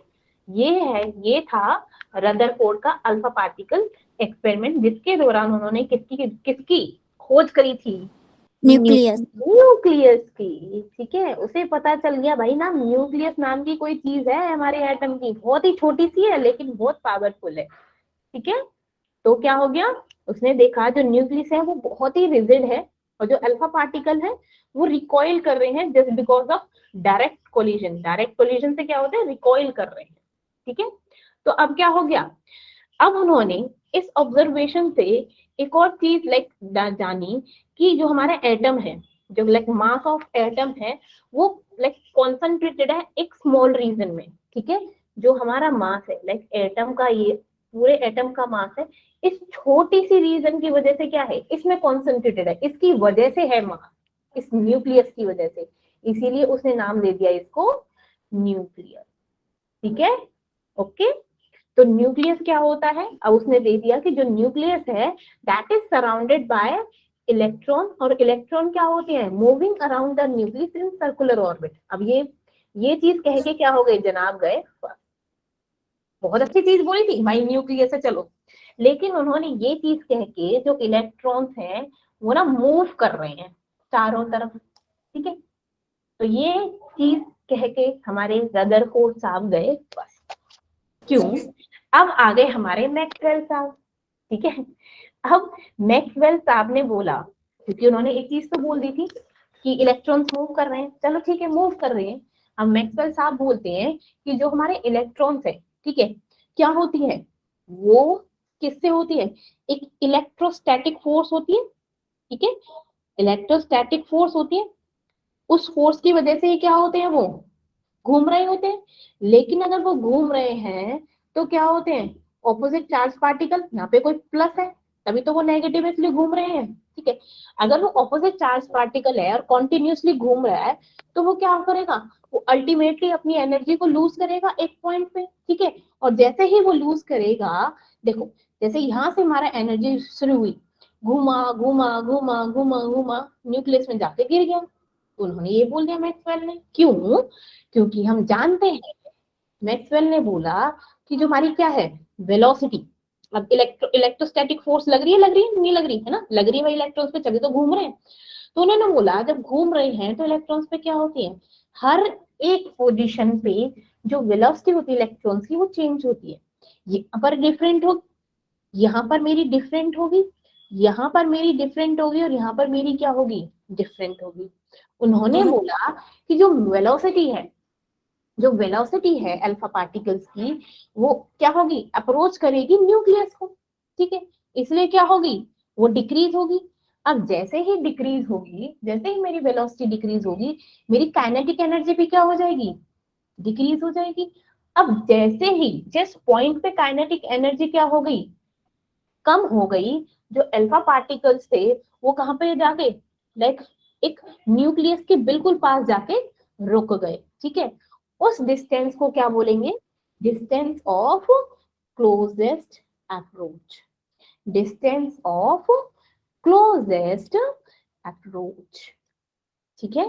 ये था रदरफोर्ड का अल्फा पार्टिकल एक्सपेरिमेंट, जिसके दौरान उन्होंने किसकी खोज करी थी, न्यूक्लियस की, ठीक है। उसे पता चल गया भाई ना, न्यूक्लियस नाम की कोई चीज है हमारे एटम की, बहुत ही छोटी सी है लेकिन बहुत पावरफुल है, ठीक है। तो क्या हो गया, उसने देखा जो न्यूक्लियस है वो बहुत ही रिजिड है, और जो अल्फा पार्टिकल है वो रिकॉइल कर रहे हैं just because of direct collision से क्या होता है, रिकॉइल कर रहे हैं, ठीक है। तो अब क्या हो गया, अब उन्होंने इस ऑब्जर्वेशन से एक और चीज लाइक जानी कि जो हमारा एटम है, जो लाइक मास ऑफ एटम है वो लाइक कॉन्सेंट्रेटेड है एक स्मॉल रीजन में, ठीक है। जो हमारा मास है लाइक एटम का, ये पूरे एटम का मास है, इस छोटी सी रीजन की वजह से क्या है, इसमें कॉन्सेंट्रेटेड है, इसकी वजह से है मास, इस न्यूक्लियस की वजह से, इसीलिए उसने नाम दे दिया इसको न्यूक्लियस, ठीक है, ओके। तो न्यूक्लियस क्या होता है, अब उसने दे दिया कि जो न्यूक्लियस है that is surrounded by electron, और इलेक्ट्रॉन क्या होते हैं, moving around the nucleus in circular orbit. अब ये चीज कह के क्या हो गए जनाब, गए, बहुत अच्छी चीज बोली थी भाई न्यूक्लियस है, चलो, लेकिन उन्होंने ये चीज कह के जो इलेक्ट्रॉन्स हैं वो ना मूव कर रहे हैं चारों तरफ, ठीक है। तो ये चीज कह के हमारे रदरफोर्ड साहब गए, बस क्यों। अब आ गए हमारे मैक्सवेल साहब, ठीक है। अब मैक्सवेल साहब ने बोला, क्योंकि उन्होंने एक चीज तो बोल दी थी कि इलेक्ट्रॉन्स मूव कर रहे हैं, चलो ठीक है मूव कर रहे हैं। अब मैक्सवेल साहब बोलते हैं कि जो हमारे इलेक्ट्रॉन्स है, ठीक है, क्या होती है, वो किससे होती है, एक इलेक्ट्रोस्टैटिक फोर्स होती है, ठीक है, इलेक्ट्रोस्टैटिक फोर्स होती है, उस फोर्स की वजह से ये क्या होते हैं, वो घूम रहे होते हैं। लेकिन अगर वो घूम रहे हैं तो क्या होते हैं, ऑपोजिट चार्ज पार्टिकल, यहाँ पे कोई प्लस है तभी तो वो नेगेटिव इसलिए घूम रहे हैं, ठीक है। अगर वो ऑपोजिट चार्ज पार्टिकल है और कॉन्टिन्यूसली घूम रहा है तो वो क्या करेगा, वो अल्टीमेटली अपनी एनर्जी को लूज करेगा एक पॉइंट पे, ठीक है। और जैसे ही वो लूज करेगा, देखो जैसे यहाँ से हमारा एनर्जी शुरू हुई, घूमा घूमा घूमा घूमा घूमा, न्यूक्लियस में जाके गिर गया। उन्होंने ये बोल दिया मैक्सवेल ने, क्यों, क्योंकि हम जानते हैं, मैक्सवेल ने बोला कि जो हमारी क्या है वेलोसिटी, अब इलेक्ट्रोस्टैटिक फोर्स लग रही है नहीं लग रही है ना, लग रही है इलेक्ट्रॉन्स पे, तभी तो घूम रहे हैं। तो उन्होंने बोला जब घूम रहे हैं तो इलेक्ट्रॉन्स पे क्या होती है, हर एक पोजीशन पे जो वेलोसिटी होती है इलेक्ट्रॉन्स की वो चेंज होती है, यहाँ पर डिफरेंट हो, यहाँ पर मेरी डिफरेंट होगी, यहाँ पर मेरी डिफरेंट होगी, और यहाँ पर मेरी क्या होगी, डिफरेंट होगी। उन्होंने बोला कि जो वेलोसिटी है अल्फा पार्टिकल्स की, वो क्या होगी, अप्रोच करेगी न्यूक्लियस को, ठीक है, इसलिए क्या होगी, वो डिक्रीज होगी। अब जैसे ही डिक्रीज होगी, जैसे ही मेरी वेलोसिटी डिक्रीज होगी, मेरी काइनेटिक एनर्जी भी क्या हो जाएगी, डिक्रीज हो जाएगी। अब जैसे ही जिस पॉइंट पे काइनेटिक एनर्जी क्या हो गई, कम हो गई, जो अल्फा पार्टिकल्स थे वो कहाँ पे जाके, लाइक एक न्यूक्लियस के बिल्कुल पास जाके रुक गए, ठीक है। उस डिस्टेंस को क्या बोलेंगे, distance of closest approach, distance of closest approach। ठीक है,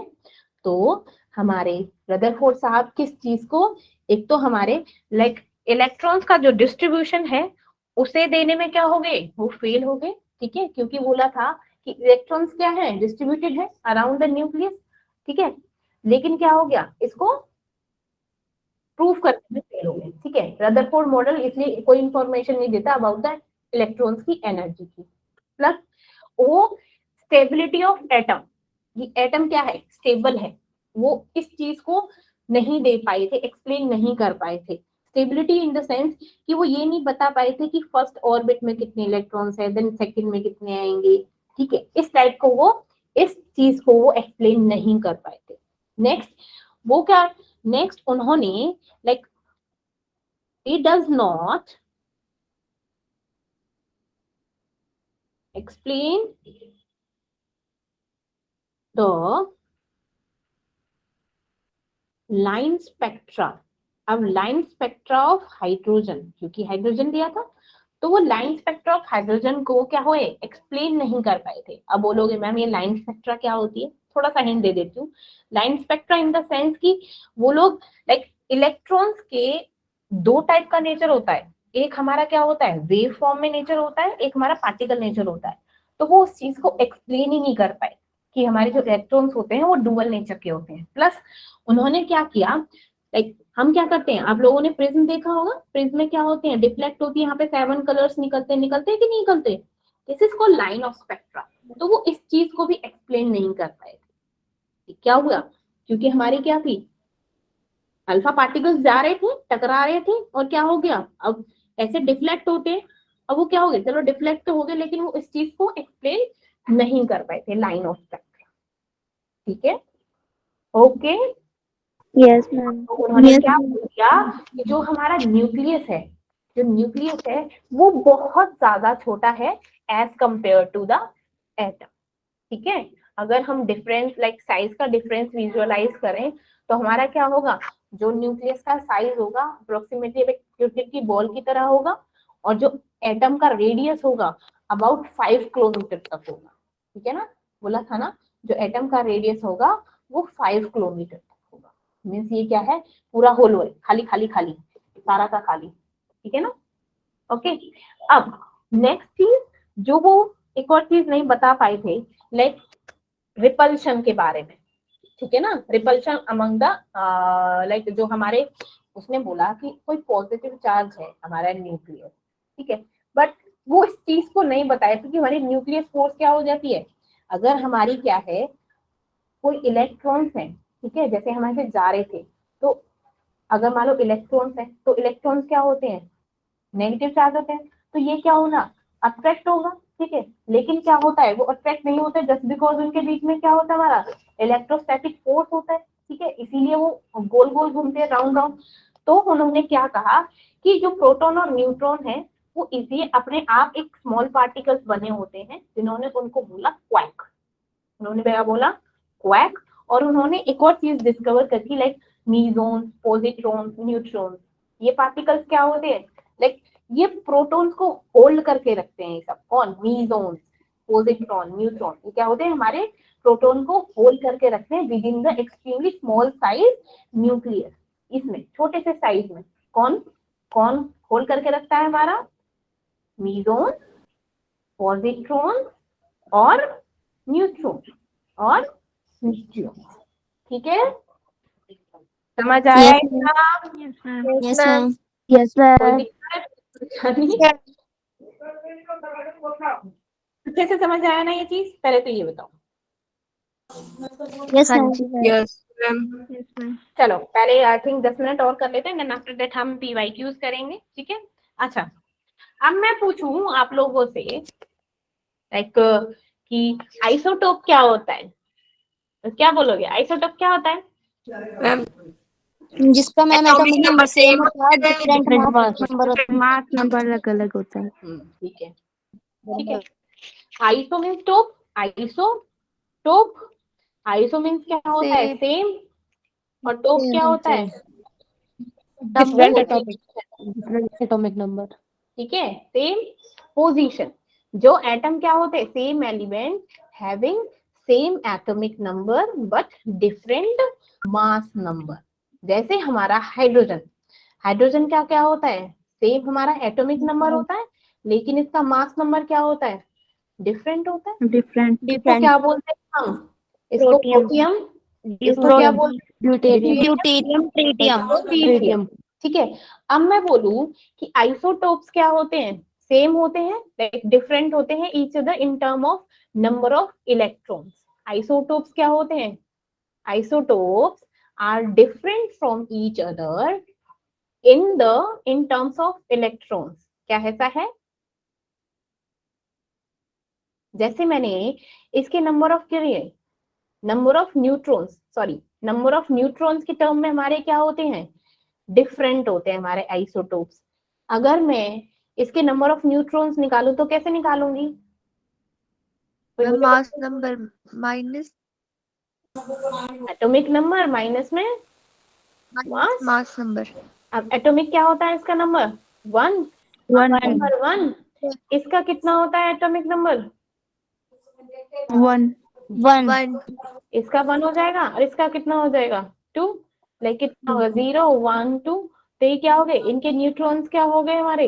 तो हमारे रदरफोर्ड साहब किस चीज को, एक तो हमारे लाइक इलेक्ट्रॉन्स का जो डिस्ट्रीब्यूशन है उसे देने में क्या हो गए, वो फेल हो गए। ठीक है, क्योंकि बोला था कि इलेक्ट्रॉन्स क्या है, डिस्ट्रीब्यूटेड है अराउंड द न्यूक्लियस। ठीक है, लेकिन क्या हो गया, इसको प्रूफ करने में फेल हो गए। ठीक है, रदरफोर्ड मॉडल इसलिए कोई इंफॉर्मेशन नहीं देता अबाउट द इलेक्ट्रॉन्स की एनर्जी की। प्लस वो स्टेबिलिटी ऑफ एटम, ये एटम क्या है, स्टेबल है, वो इस चीज को नहीं दे पाए थे, एक्सप्लेन नहीं कर पाए थे। स्टेबिलिटी इन द सेंस कि वो ये नहीं बता पाए थे कि फर्स्ट ऑर्बिट में कितने इलेक्ट्रॉन्स है, देन सेकंड में कितने आएंगे। ठीक है, इस टाइप को वो, इस चीज को वो एक्सप्लेन नहीं कर पाए थे। नेक्स्ट वो क्या, नेक्स्ट उन्होंने like it does not explain the line spectra. अब लाइन स्पेक्ट्रा ऑफ हाइड्रोजन, क्योंकि हाइड्रोजन दिया था तो वो लाइन स्पेक्ट्रा ऑफ हाइड्रोजन को क्या हुए, एक्सप्लेन नहीं कर पाए थे। अब बोलोगे मैम ये लाइन स्पेक्ट्रा क्या होती है, थोड़ा सा हिंट दे देती हूँ। Line spectra in the sense कि वो लोग लाइक इलेक्ट्रॉन्स के दो टाइप का नेचर होता है, एक हमारा क्या होता है, वेव फॉर्म में नेचर होता है, एक हमारा पार्टिकल नेचर होता है। तो वो उस चीज को एक्सप्लेन ही नहीं कर पाए कि हमारे जो इलेक्ट्रॉन्स होते हैं वो डुअल नेचर के होते हैं। प्लस उन्होंने क्या किया, लाइक हम क्या करते हैं, आप लोगों ने प्रिज्म देखा होगा, प्रिज्म में क्या होते हैं, डिफ्लेक्ट होती है, यहाँ पे 7 कलर्स निकलते हैं कि नहीं निकलते, this is called line of spectra. तो वो इस चीज को भी एक्सप्लेन नहीं कर पाए थे। क्या हुआ, क्योंकि हमारी क्या थी, अल्फा पार्टिकल्स जा रहे थे, टकरा रहे थे, और क्या हो गया, अब ऐसे डिफ्लेक्ट होते, अब वो क्या हो गए, चलो डिफ्लेक्ट तो हो गए, लेकिन वो इस चीज को एक्सप्लेन नहीं कर पाए थे, लाइन ऑफ स्पेक्ट्रा। ठीक है, ओके। Yes ma'am. उन्होंने क्या किया कि जो हमारा न्यूक्लियस है, जो न्यूक्लियस है वो बहुत ज्यादा छोटा है as compare to the atom. ठीक है, अगर हम डिफरेंस लाइक साइज का डिफरेंस विजुअलाइज करें तो हमारा क्या होगा, जो न्यूक्लियस का साइज होगा अप्रोक्सीमेटली क्रिकेट की बॉल की तरह होगा, और जो एटम का रेडियस होगा अबाउट 5 किलोमीटर तक होगा। ठीक है ना, बोला था ना, जो एटम का रेडियस होगा वो 5 किलोमीटर तक होगा। मीन्स ये क्या है, पूरा होल है, खाली खाली खाली, सारा का खाली। ठीक है ना, ओके। अब नेक्स्ट चीज जो वो एक और चीज नहीं बता पाए थे, लाइक रिपल्शन के बारे में। ठीक है ना, रिपल्शन अमंग द लाइक जो हमारे, उसने बोला कि कोई पॉजिटिव चार्ज है हमारा न्यूक्लियस। ठीक है, बट वो इस चीज को नहीं बताया था कि हमारी न्यूक्लियस फोर्स क्या हो जाती है, अगर हमारी क्या है, कोई इलेक्ट्रॉन्स है, ठीक है, जैसे हमारे से जा रहे थे, तो अगर मान लो इलेक्ट्रॉन्स है तो इलेक्ट्रॉन्स क्या होते हैं, नेगेटिव चार्ज होते हैं, तो ये क्या होगा, अट्रैक्ट होगा। ठीक है, लेकिन क्या होता है, वो अट्रैक्ट नहीं होते जस्ट बिकॉज उनके बीच में क्या होता है, हमारा इलेक्ट्रोस्टैटिक फोर्स होता है। ठीक है, इसीलिए वो गोल गोल घूमते हैं, राउंड राउंड। तो उन्होंने क्या कहा कि जो प्रोटॉन और न्यूट्रॉन है वो इसी अपने आप एक स्मॉल पार्टिकल्स बने होते हैं, जिन्होंने उनको बोला क्वैक। उन्होंने क्या बोला, क्वैक। और उन्होंने एक और चीज डिस्कवर करी, लाइक मीजोन, पॉजिट्रॉन, न्यूट्रॉन, ये पार्टिकल्स क्या होते हैं, लाइक ये प्रोटॉन्स को होल्ड करके रखते हैं। सब कौन, मीजोन, पॉजिट्रॉन, न्यूट्रॉन, ये क्या होते हैं, हमारे प्रोटॉन को होल्ड करके रखते हैं with in the extremely small size nucleus. इसमें छोटे से साइज में कौन कौन होल्ड करके रखता है, हमारा मीजोन, पॉजिट्रॉन और न्यूट्रॉन और न्यूट्रॉन। ठीक है, समझ आया इतना? Yes ma'am. यस कोई मैम। दिक्कत नहीं? अच्छे से समझ आया ना ये चीज? पहले तो ये बताओ। यस हाँ मैम। जी ma'am. Yes ma'am. Yes ma'am. चलो पहले आई थिंक 10 मिनट और कर लेते हैं, देन आफ्टर दैट हम पीवाईक्यूज करेंगे। ठीक है, अच्छा अब मैं पूछूं आप लोगों से लाइक कि आइसोटोप क्या होता है, तो क्या बोलोगे, आइसोटोप क्या होता है? मैम जिसका मैम एटॉमिक नंबर सेम होता है, डिफरेंट मास नंबर होता है। मास नंबर अलग अलग होता है। ठीक है, ठीक है। आइसो मीन्स टोप, आइसोटोप, आइसो मीन्स क्या होता है, सेम, और टोप क्या होता है, डिफरेंट एटॉमिक नंबर। ठीक है, सेम पोजीशन। जो एटम क्या होते हैं, same element having same atomic number but different mass number. जैसे हमारा हाइड्रोजन, हाइड्रोजन क्या क्या होता है, सेम हमारा एटॉमिक नंबर होता है, लेकिन इसका मास नंबर क्या होता है, डिफरेंट होता है। डिफरेंट इसको क्या बोलते हैं हम, इसको प्रोटियम, प्रोटियम, इसको क्या बोलते हैं, ड्यूटेरियम, ड्यूटेरियम, ट्रिटियम। ड्यूटेरियम। ठीक है, अब मैं बोलूं कि आइसोटोप्स क्या होते हैं, सेम होते हैं, डिफरेंट होते हैं each other in term of number of electrons. Isotopes क्या होते हैं, isotopes are different from each other in terms of electrons। क्या ऐसा है, जैसे मैंने इसके नंबर ऑफ क्या है, number of neutrons, sorry number of neutrons के टर्म में हमारे क्या होते हैं, डिफरेंट होते हैं हमारे आइसोटोप्स। अगर मैं इसके नंबर ऑफ न्यूट्रॉन्स निकालूं तो कैसे निकालूंगी, mass number minus atomic number minus में मास नंबर। अब एटॉमिक क्या होता है इसका नंबर, 1, नंबर 1। इसका कितना होता है एटॉमिक नंबर, 1। इसका 1 हो जाएगा और इसका कितना हो जाएगा, 2। लाइक कितना होगा, 0, 1, 2। तो ये क्या हो गए, इनके न्यूट्रॉन्स क्या हो गए हमारे,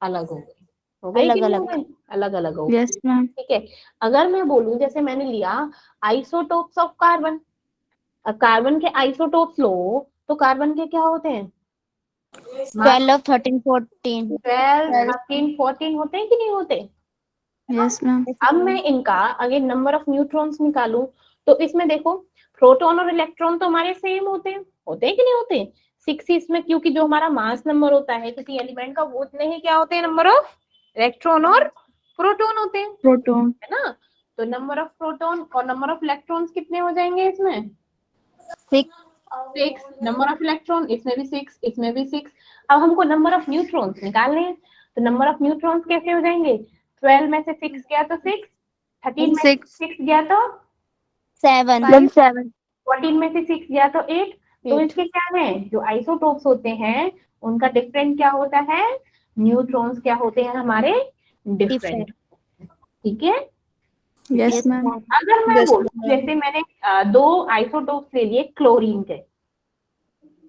अलग हो गए, हो गए कि नहीं हो गए, अलग अलग हो गए। Yes ma'am. ठीक है, अगर मैं बोलूं जैसे मैंने लिया आइसोटोप्स ऑफ कार्बन, कार्बन के आइसोटोप्स लो तो कार्बन के क्या होते हैं, 12, 13, 14। 12, 13, 14 होते हैं कि नहीं होते। Yes ma'am. अब मैं इनका अगर नंबर ऑफ न्यूट्रॉन्स निकालूं तो इसमें देखो प्रोटॉन और इलेक्ट्रॉन तो हमारे सेम होते हैं कि नहीं होते, 6 इसमें, क्योंकि जो हमारा मास नंबर होता है किसी एलिमेंट का वो उतने ही क्या होते हैं, नंबर ऑफ इलेक्ट्रॉन और प्रोटॉन होते हैं, प्रोटॉन, है ना। तो नंबर ऑफ प्रोटॉन और नंबर ऑफ इलेक्ट्रॉन्स कितने हो जाएंगे इसमें, 6। नंबर ऑफ इलेक्ट्रॉन इसमें भी 6, इसमें भी 6। अब हमको नंबर ऑफ न्यूट्रॉन्स निकालने हैं, तो नंबर ऑफ न्यूट्रॉन्स कैसे हो जाएंगे, 12 में से 6 गया तो 6, 13 में से 6 गया तो 7। 14 में से 6 गया तो 8। तो इसके क्या है, जो आइसोटोप्स होते हैं उनका डिफरेंट क्या होता है, न्यूट्रॉन्स क्या होते हैं हमारे, डिफरेंट। ठीक है, यस मैम। अगर मैं बोलूं जैसे मैंने 2 आइसोटोप्स ले लिए क्लोरीन के,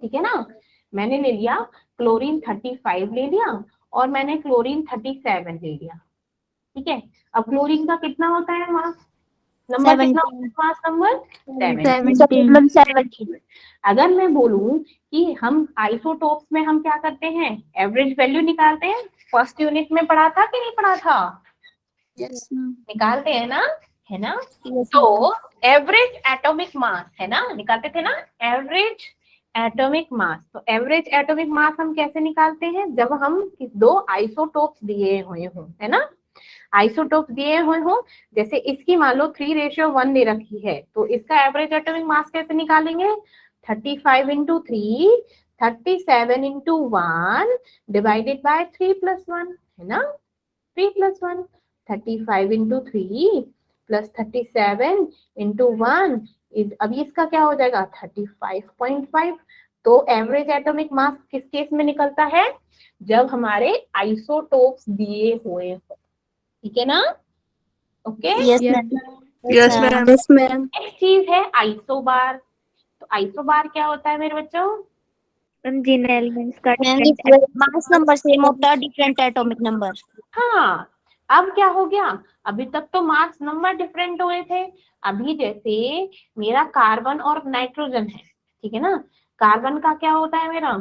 ठीक है ना, मैंने ले लिया क्लोरीन 35 ले लिया और मैंने क्लोरीन 37 ले लिया। ठीक है, अब क्लोरीन का कितना होता है मास नंबर, कितना मास नंबर 17। अगर मैं बोलूं कि हम आइसोटोप्स में हम क्या करते हैं, एवरेज वैल्यू निकालते हैं, फर्स्ट यूनिट में पढ़ा था कि नहीं पढ़ा था, यस मैम। निकालते हैं ना, है ना। तो एवरेज एटॉमिक मास है ना, निकालते थे ना एवरेज एटॉमिक मास। तो एवरेज एटॉमिक मास हम कैसे निकालते हैं, जब हम 2 आइसोटोप्स दिए हुए हों, है ना, आइसोटोप्स दिए हुए हों, जैसे इसकी मान लो 3:1 दे रखी है, तो इसका एवरेज एटॉमिक मास कैसे निकालेंगे, 35 into 3, 37 into 1 डिवाइडेड बाय 3 + 1, है ना, 3 + 1, 35 into 3 + 37 into 1 इज, अभी इसका क्या हो जाएगा 35.5। तो एवरेज एटॉमिक मास किस केस में निकलता है, जब हमारे आइसोटोप्स दिए हुए हो, ठीक है ना, okay. Yes ma'am. Yes ma'am. Next चीज है आइसोबार। तो आइसोबार क्या होता है मेरे बच्चों, जिन एलिमेंट्स का मास नंबर सेम होता है, डिफरेंट एटॉमिक नंबर। हाँ, अब क्या हो गया, अभी तक तो मास नंबर डिफरेंट हुए थे, अभी जैसे मेरा कार्बन और नाइट्रोजन है, ठीक है ना, कार्बन का क्या होता है मेरा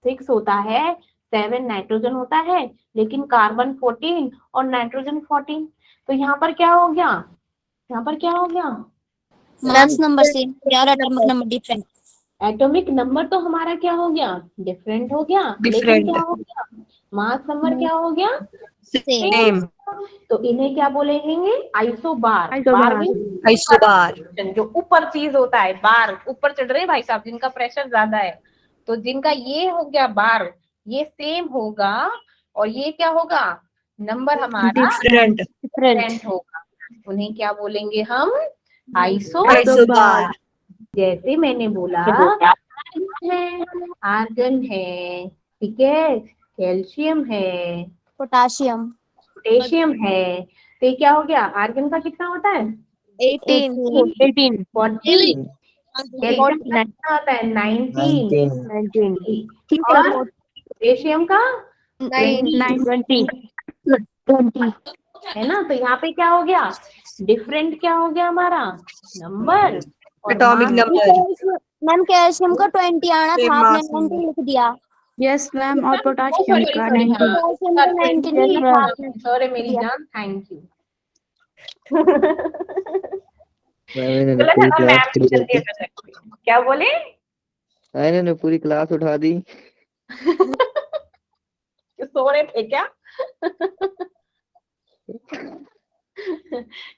6 होता है, 7 नाइट्रोजन होता है, लेकिन कार्बन 14 और नाइट्रोजन 14। तो यहाँ पर क्या हो गया, यहाँ पर क्या हो गया, मास नंबर सेम और atomic number different. Atomic number तो हमारा क्या हो गया, डिफरेंट हो गया, लेकिन क्या हो गया, मास नंबर क्या हो गया, सेम। तो इन्हें क्या बोलेंगे, आइसोबार। आइसोबार जो ऊपर चीज होता है, बार ऊपर चढ़ रहे भाई साहब, जिनका प्रेशर ज्यादा है, तो जिनका ये हो गया बार, ये सेम होगा, और ये क्या होगा, नंबर हमारा डिफरेंट होगा, उन्हें क्या बोलेंगे हम, आइसोबार। जैसे मैंने बोला है, आर्गन है, ठीक है, कैल्शियम है, पोटाशियम पोटेशियम है। तो ये क्या हो गया, आर्गन का कितना होता है 18 18 40, कैल्शियम का कितना होता है 19 19 और पोटेशियम का 20 है ना। तो यहाँ पे क्या हो गया, डिफरेंट क्या हो गया हमारा नंबर और atomic mass। Number ma'am calcium का 20 आना Same था, आपने mass 90 लिख दिया। यस मैम और पोटाशियम Sorry, का sorry, 90 कैल्शियम का 90 नहीं लिखा आपने। सॉरी मेरी दिया। जान, थैंक यू। मैंने गलत है पूरी ना, क्लास मैम पूरी जल्दी कर कर सकती हूँ। क्या बोले मैंने पूरी क्लास उठा दी। सो रहे थे क्या?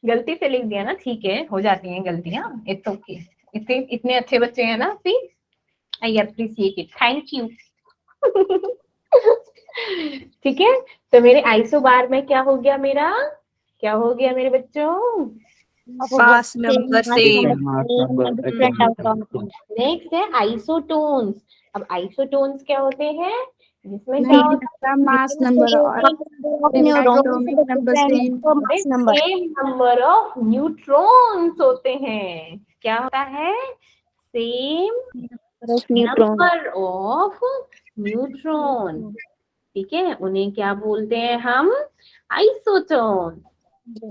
गलती से लिख दिया ना, ठीक है, हो जाती हैं गलतियां, इट्स ओके। इतने इतने अच्छे बच्चे हैं ना, see I appreciate it, thank you. ठीक है, तो मेरे आइसो बार में क्या हो गया, मेरा क्या हो गया मेरे बच्चों, mass number same different outcome. Next है आइसोटोन्स। अब आइसोटोन्स क्या होते हैं, जिसमें क्या होता है मास नंबर और atomic number same number same number of neutrons होते हैं। क्या होता है, same neutron number of neutron, ठीक है, उन्हें क्या बोलते हैं हम, आइसोटोन।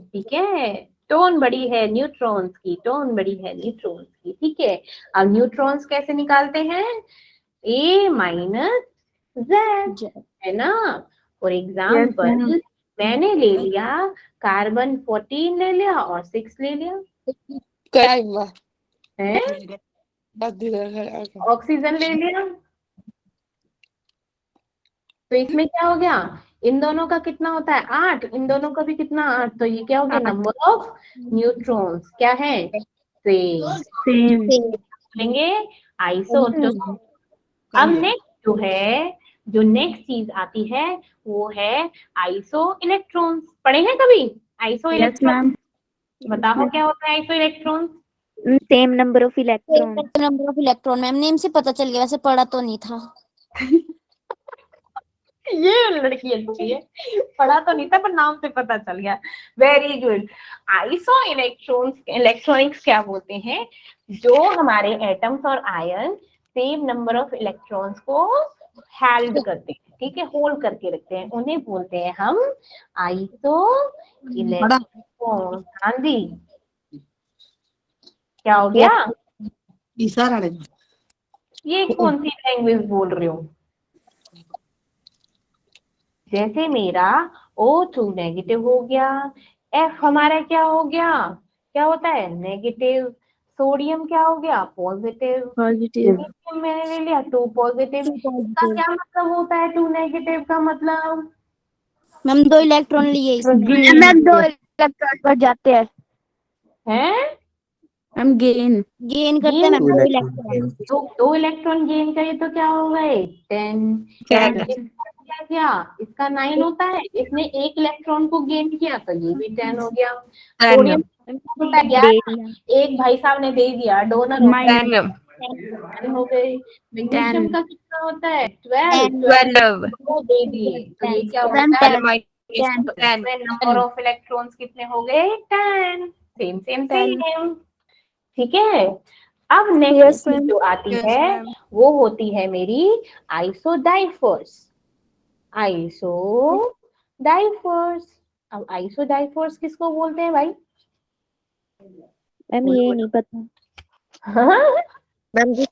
ठीक है, टोन बड़ी है न्यूट्रॉन्स की, टोन बड़ी है न्यूट्रॉन्स की, ठीक है। अब न्यूट्रॉन्स कैसे निकालते हैं, A माइनस Z, है ना। फॉर एग्जाम्पल मैंने ले लिया कार्बन 14 ले लिया और 6 ले लिया, है, ऑक्सीजन ले लिया, तो इसमें क्या हो गया, इन दोनों का कितना होता है 8, इन दोनों का भी कितना 8, तो ये क्या हो गया, नंबर ऑफ न्यूट्रॉन्स क्या है, सेम लेंगे आइसोटोन। अब नेक्स्ट जो है, जो नेक्स्ट चीज आती है वो है आइसो इलेक्ट्रॉन्स। पढ़े हैं कभी आइसो यस इलेक्ट्रॉन, मैम बताओ क्या होता है iso electrons. Same number of electron number of electron. Ma'am name से पता चल गया, वैसे पढ़ा तो नहीं था। ये लड़की अच्छी है, पढ़ा तो नहीं था पर नाम से पता चल गया, very good. Iso electrons, electronics क्या बोलते हैं, जो हमारे एटम्स और ion same number of electrons को हेल्ड करते हैं, ठीक है, होल्ड करके रखते हैं, उन्हें बोलते हैं हम आइसो इलेक्ट्रॉन। हाँ जी, क्या हो गया, ये कौन सी लैंग्वेज बोल रहे हो, जैसे मेरा O2 नेगेटिव हो गया, F हमारा क्या हो गया, क्या होता है नेगेटिव, सोडियम क्या हो गया पॉजिटिव, पॉजिटिव मैंने ले लिया 2 पॉजिटिव। इसका क्या मतलब होता है 2 नेगेटिव का मतलब, मैम 2 इलेक्ट्रॉन लिए इसमें। मैम 2 इलेक्ट्रॉन बढ़ जाते हैं। है हम गेन गेन करते हैं मैम 2 2 इलेक्ट्रॉन। तो 2 इलेक्ट्रॉन गेन करे तो क्या हो गए 10। क्या किया, इसका 9 होता है, इसने 1 इलेक्ट्रॉन को गेन किया तो ये भी 10 हो गया। सोडियम होता है 11, एक भाई साहब ने दे दिया, डोनर होता है 10 हो गए। मैग्नीशियम का कितना होता है 12 वो दे दिए, तो ये क्या होता है नंबर ऑफ इलेक्ट्रॉन्स कितने हो गए 10, सेम सेम सेम, ठीक है। अब नेक्स्ट जो आती है वो होती है मेरी आइसोडाइफर्स। आइसोडाइफर्स, अब आइसोडाइफर्स किसको बोलते हैं भाई, मैम ये नहीं पता मैम जी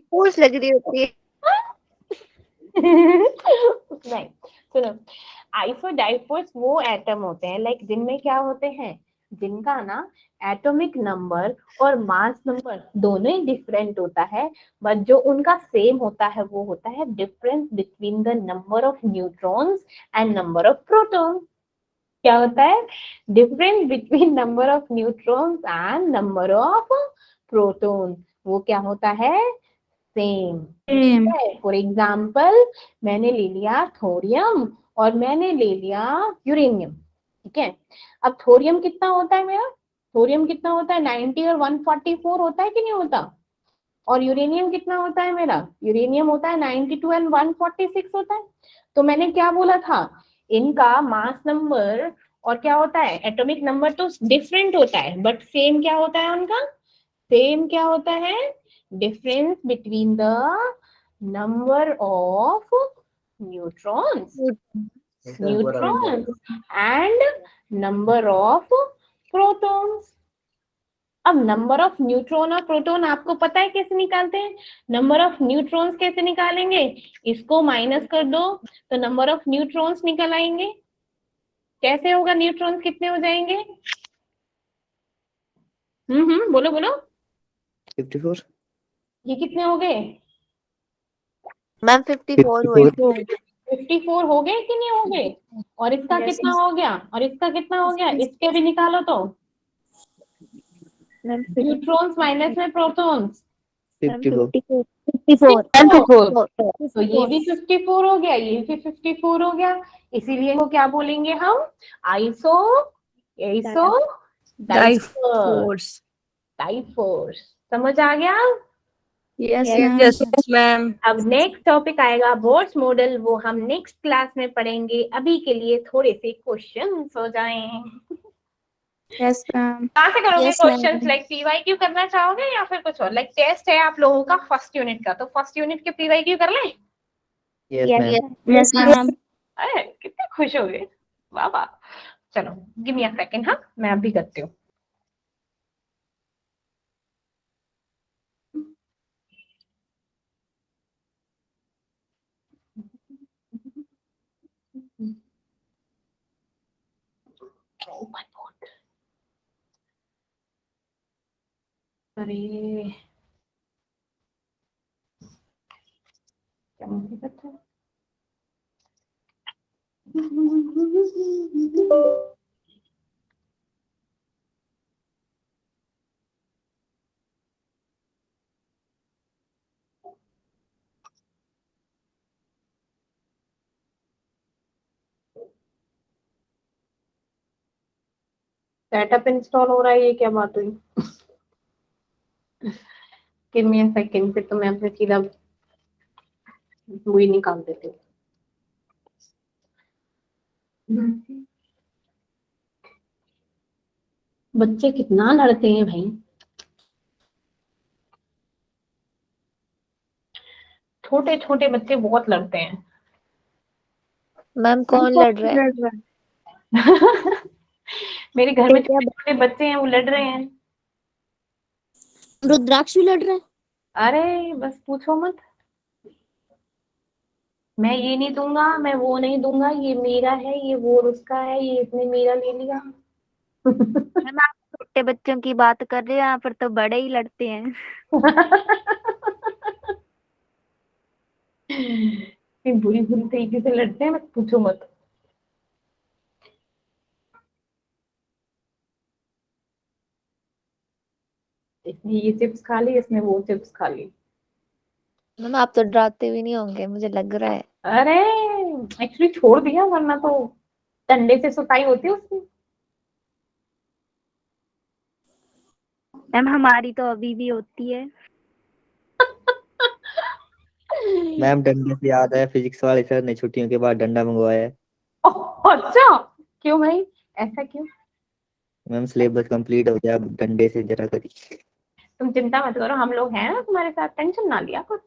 फोर्स लग रही होती है। नहीं सुनो, आइसोडाइफर्स वो एटम होते हैं लाइक जिनमें क्या होते हैं, जिनका ना एटॉमिक नंबर और मास नंबर दोनों ही डिफरेंट होता है, बट जो उनका सेम होता है वो होता है difference between the number of neutrons and number of protons. क्या होता है, difference between number of neutrons and number of protons, वो क्या होता है सेम। फॉर एग्जाम्पल मैंने ले लिया थोरियम और मैंने ले लिया यूरेनियम, ठीक है। अब थोरियम कितना होता है मेरा, थोरियम कितना होता है 90 और 144 होता है कि नहीं होता, और यूरेनियम कितना होता है मेरा? यूरेनियम होता है 92 एंड 146 होता है। तो मैंने क्या बोला था, इनका मास नंबर और क्या होता है, एटॉमिक नंबर तो डिफरेंट होता है, बट सेम क्या होता है उनका, सेम क्या होता है, difference between the number of neutrons and number of protons. अब नंबर ऑफ न्यूट्रॉन और प्रोटॉन आपको पता है कैसे निकालते हैं? नंबर ऑफ न्यूट्रॉन्स कैसे निकालेंगे, इसको माइनस कर दो तो नंबर ऑफ न्यूट्रॉन्स निकल आएंगे। कैसे होगा, न्यूट्रॉन्स कितने हो जाएंगे? बोलो बोलो, 54। ये कितने हो गए? मैम 54 हुए। 54 हो गए कि नहीं हो गए? और इसका कितना हो गया, और इसका कितना हो गया, इसके भी निकालो तो, न्यूट्रॉन्स माइनस में प्रोटॉन्स, 54। 54 तो ये भी 54 हो गया, ये भी 54 हो गया। इसीलिए वो क्या बोलेंगे हम, आइसो आइसो डाइफोर्स। डाइफोर्स। समझ आ गया? Yes yes ma'am. अब नेक्स्ट टॉपिक आएगा बोर्स मॉडल, वो हम नेक्स्ट क्लास में पढ़ेंगे। अभी के लिए थोड़े से क्वेश्चन हो जाएं। Yes ma'am. कहाँ से करोगे Yes, questions? ma'am. Like PYQ करना चाहोगे या फिर कुछ और? लाइक टेस्ट है आप लोगों का फर्स्ट यूनिट का, तो फर्स्ट यूनिट के पीवाईक्यू कर लें? Yes ma'am. Yes ma'am. अरे कितने खुश हो गए, वाह वाह। चलो गिव मी अ सेकंड, हाँ मैं अभी करती हूँ। Oh my God. अरे क्या मुसीबत है। सेटअप इंस्टॉल हो रहा है, ये क्या बात हुई? गिव मी अ सेकंड, फिर तो मैं अपने सीधा वही निकाल देती हूँ। बच्चे कितना लड़ते हैं भाई, छोटे छोटे बच्चे बहुत लड़ते हैं। मैम कौन लड़ रहा है? मेरे घर में छोटे छोटे बच्चे हैं, वो लड़ रहे हैं। रुद्राक्ष भी लड़ रहा है। अरे बस पूछो मत, मैं ये नहीं दूंगा, मैं वो नहीं दूंगा, ये मेरा है, ये वो उसका है, ये इसने मेरा ले लिया। मैम आप छोटे बच्चों की बात कर रहे हैं, यहाँ पर तो बड़े ही लड़ते हैं। बुरी बुरी तरीके से लड़ते हैं, मत पूछो मत। इसने ये चिप्स खा ली, इसने वो चिप्स खा ली। मैम आप तो डराते भी नहीं होंगे, मुझे लग रहा है। अरे एक्चुअली छोड़ दिया, वरना तो डंडे से सुताई होती उसकी। मैम हमारी तो अभी भी होती है। मैम डंडे से याद है, फिजिक्स वाले सर ने छुट्टियों के बाद डंडा मंगवाया है। अच्छा क्यों भाई, ऐसा क्यों? मैम सिलेबस कंप्लीट हो गया, अब डंडे से जरा करी। तुम चिंता मत करो, हम लोग हैं ना तुम्हारे साथ, टेंशन ना लिया करो।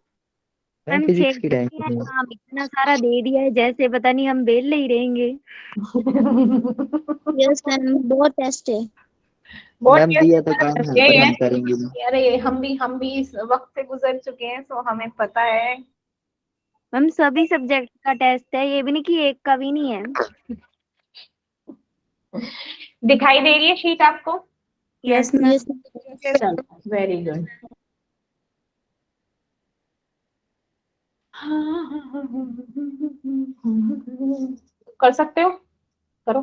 मैम मैम फिजिक्स 6 की टेंशन है। काम इतना सारा दे दिया है, जैसे पता नहीं हम बेल ही रहेंगे। यस मैम, बहुत टेस्ट है। बहुत मैम दिया तो काम है, पर ये हम करेंगे नहीं। अरे हम भी इस वक्त से गुजर चुके हैं, सो हमें पता है। मैम सभी सब्जेक्ट का टेस्ट है, ये भी नहीं कि एक का भी नहीं है। दिखाई दे रही है शीट आपको? Yes ma'am. Yes very good. कर सकते हो, करो।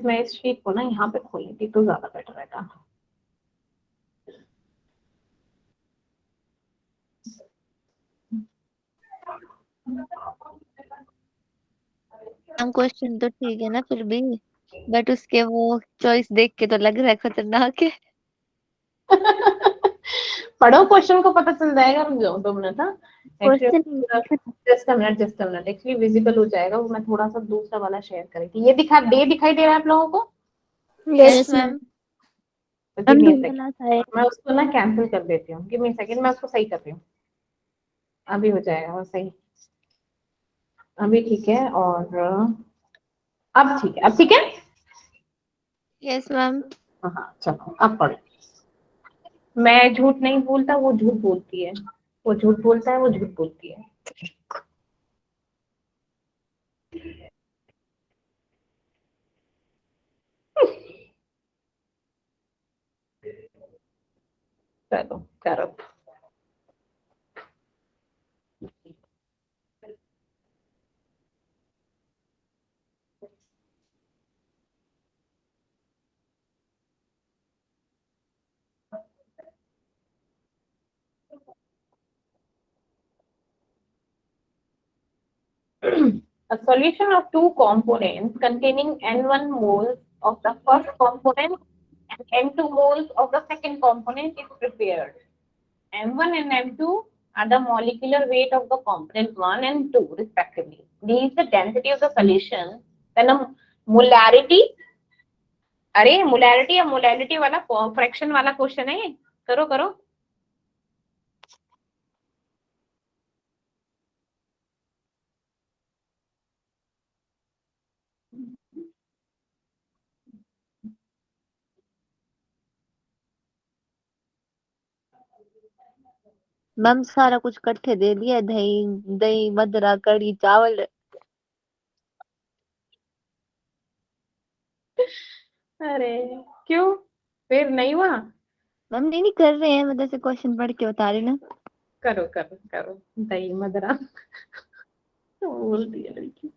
मैं इस शीट को ना यहाँ पे खोल लेती तो ज्यादा बेटर रहता। मैम क्वेश्चन तो ठीक है ना फिर भी, बट उसके वो चॉइस देख के तो लग रहा है खतरनाक है। पढ़ो, क्वेश्चन को पता चल जाएगा। रुक जाओ 2 मिनट। हाँ question just a minute, actually visible हो जाएगा वो। मैं थोड़ा सा दूसरा वाला शेयर करेगी। ये दिखाई दे रहा है आप लोगों को? Yes ma'am. तो give me a second, धुंधला सा है। मैं उसको ना कैंसिल कर देती हूँ। गिव मी सेकंड, मैं उसको सही कर रही हूँ। अभी हो जाएगा वो सही। अभी ठीक है। और अब ठीक है, अब ठीक है। Yes ma'am. हाँ चलो अब पढ़ो। मैं झूठ नहीं बोलता, वो झूठ बोलती है। वो झूठ बोलता है, वो झूठ बोलती है। चलो करो। A solution of two components containing N1 moles of the first component and N2 moles of the second component is prepared. M1 and M2 are the molecular weight of the component 1 and 2 respectively. D is the density of the solution. Then a molarity, अरे molarity या molality वाला fraction वाला question है ये। करो करो। Ma'am सारा कुछ इकट्ठे दे दिया, दही दही मदरा कड़ी चावल। अरे क्यों, फिर नहीं हुआ? मैम नहीं कर रहे हैं, मतलब से क्वेश्चन पढ़ के बता रही ना। करो करो करो। दही मदरा बोल दिया लड़की।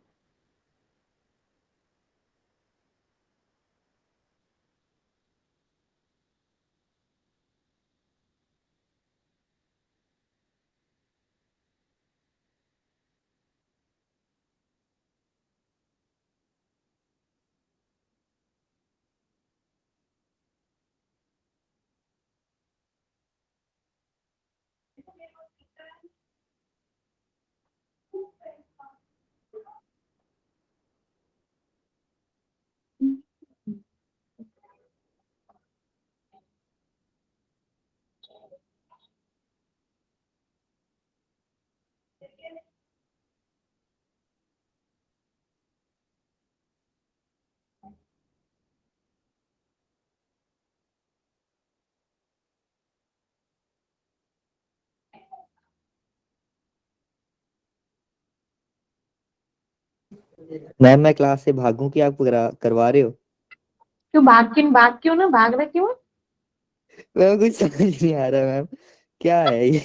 मैम मैं क्लास से भागूं कि आप करवा रहे हो? क्यों भाग क्यों ना, भाग रहा क्यों? मैम कुछ समझ नहीं आ रहा मैम, क्या है ये?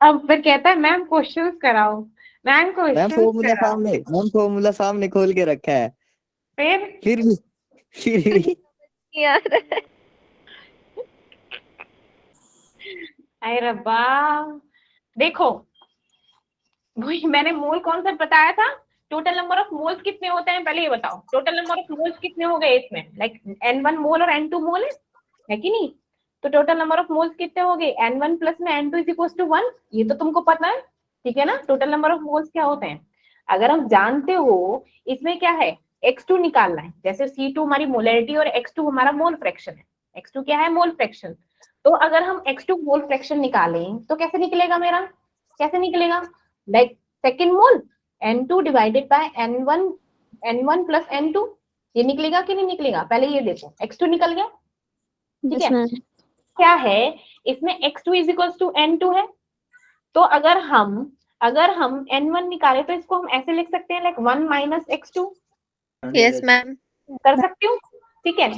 अब फिर कहता है मैम क्वेश्चंस कराओ, मैम क्वेश्चंस कराओ। मैम फॉर्मूला सामने खोल के रखा है। फिर फिर भी यार अरे रब्बा, देखो वही मैंने मोल कॉन्सेप्ट बताया था। टोटल नंबर ऑफ मोल्स कितने होते हैं पहले ये बताओ। टोटल नंबर ऑफ मोल्स कितने हो गए इसमें? लाइक N1 मोल और N2 मोल है कि नहीं? तो टोटल नंबर ऑफ मोल्स कितने हो गए? N1 प्लस में N2 इज इक्वल टू 1। ये तो तुमको पता है, ठीक है ना? टोटल नंबर ऑफ मोल्स क्या होते हैं अगर हम जानते हो। इसमें क्या है, X2 निकालना है। जैसे C2 हमारी मोलैरिटी और X2 हमारा मोल फ्रैक्शन है। X2 क्या है? Mole fraction. तो अगर हम X2 मोल फ्रैक्शन निकालें तो कैसे निकलेगा मेरा? कैसे निकलेगा? Like second mole N2 divided by N1 plus N2। ये निकलेगा कि नहीं निकलेगा? पहले ये देखो, X2 निकल गया, ठीक यस है। मैम। क्या है इसमें, X2 is equal to N2 है। तो अगर हम N1 निकाले तो इसको हम ऐसे लिख सकते हैं like 1 minus X2। Yes ma'am. कर सकती हूँ, ठीक है।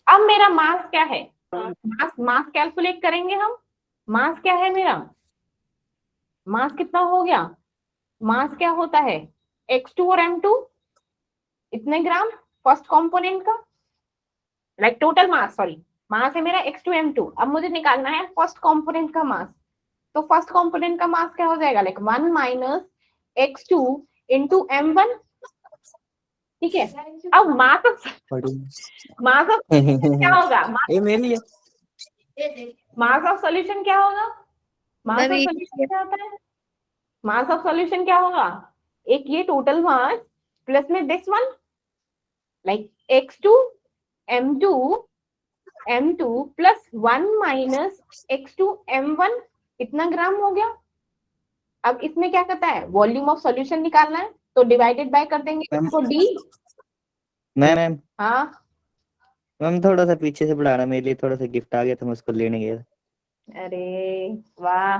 अब मेरा मास क्या है? मास कैलकुलेट करेंगे हम। मास क्या है मेरा? मास कितना हो गया? मास क्या होता है? X2 और M2 इतने ग्राम फर्स्ट कंपोनेंट का, like total mass, sorry mass है मेरा X2 M2। अब मुझे निकालना है फर्स्ट कंपोनेंट का मास। तो फर्स्ट कंपोनेंट का मास क्या हो जाएगा? Like 1 minus X2 into M1। ठीक है। अब मास ऑफ क्या होगा? ये मेरी है। मास ऑफ सॉल्यूशन क्या होगा? मास ऑफ मैम सॉल्यूशन क्या होता है? मास ऑफ सॉल्यूशन क्या होगा? एक ये टोटल मास प्लस में this one, like x2 m2 plus 1 minus x2 m1, इतना ग्राम हो गया। अब इसमें क्या करता है? वॉल्यूम ऑफ सॉल्यूशन निकालना है, तो डिवाइडेड बाय कर देंगे इसको d। मैम हाँ मैम थोड़ा सा पीछे से पढ़ाना, मेरे लिए थोड़ा सा गिफ्ट आ गया था, मैं उसको लेने गया। अरे वाह,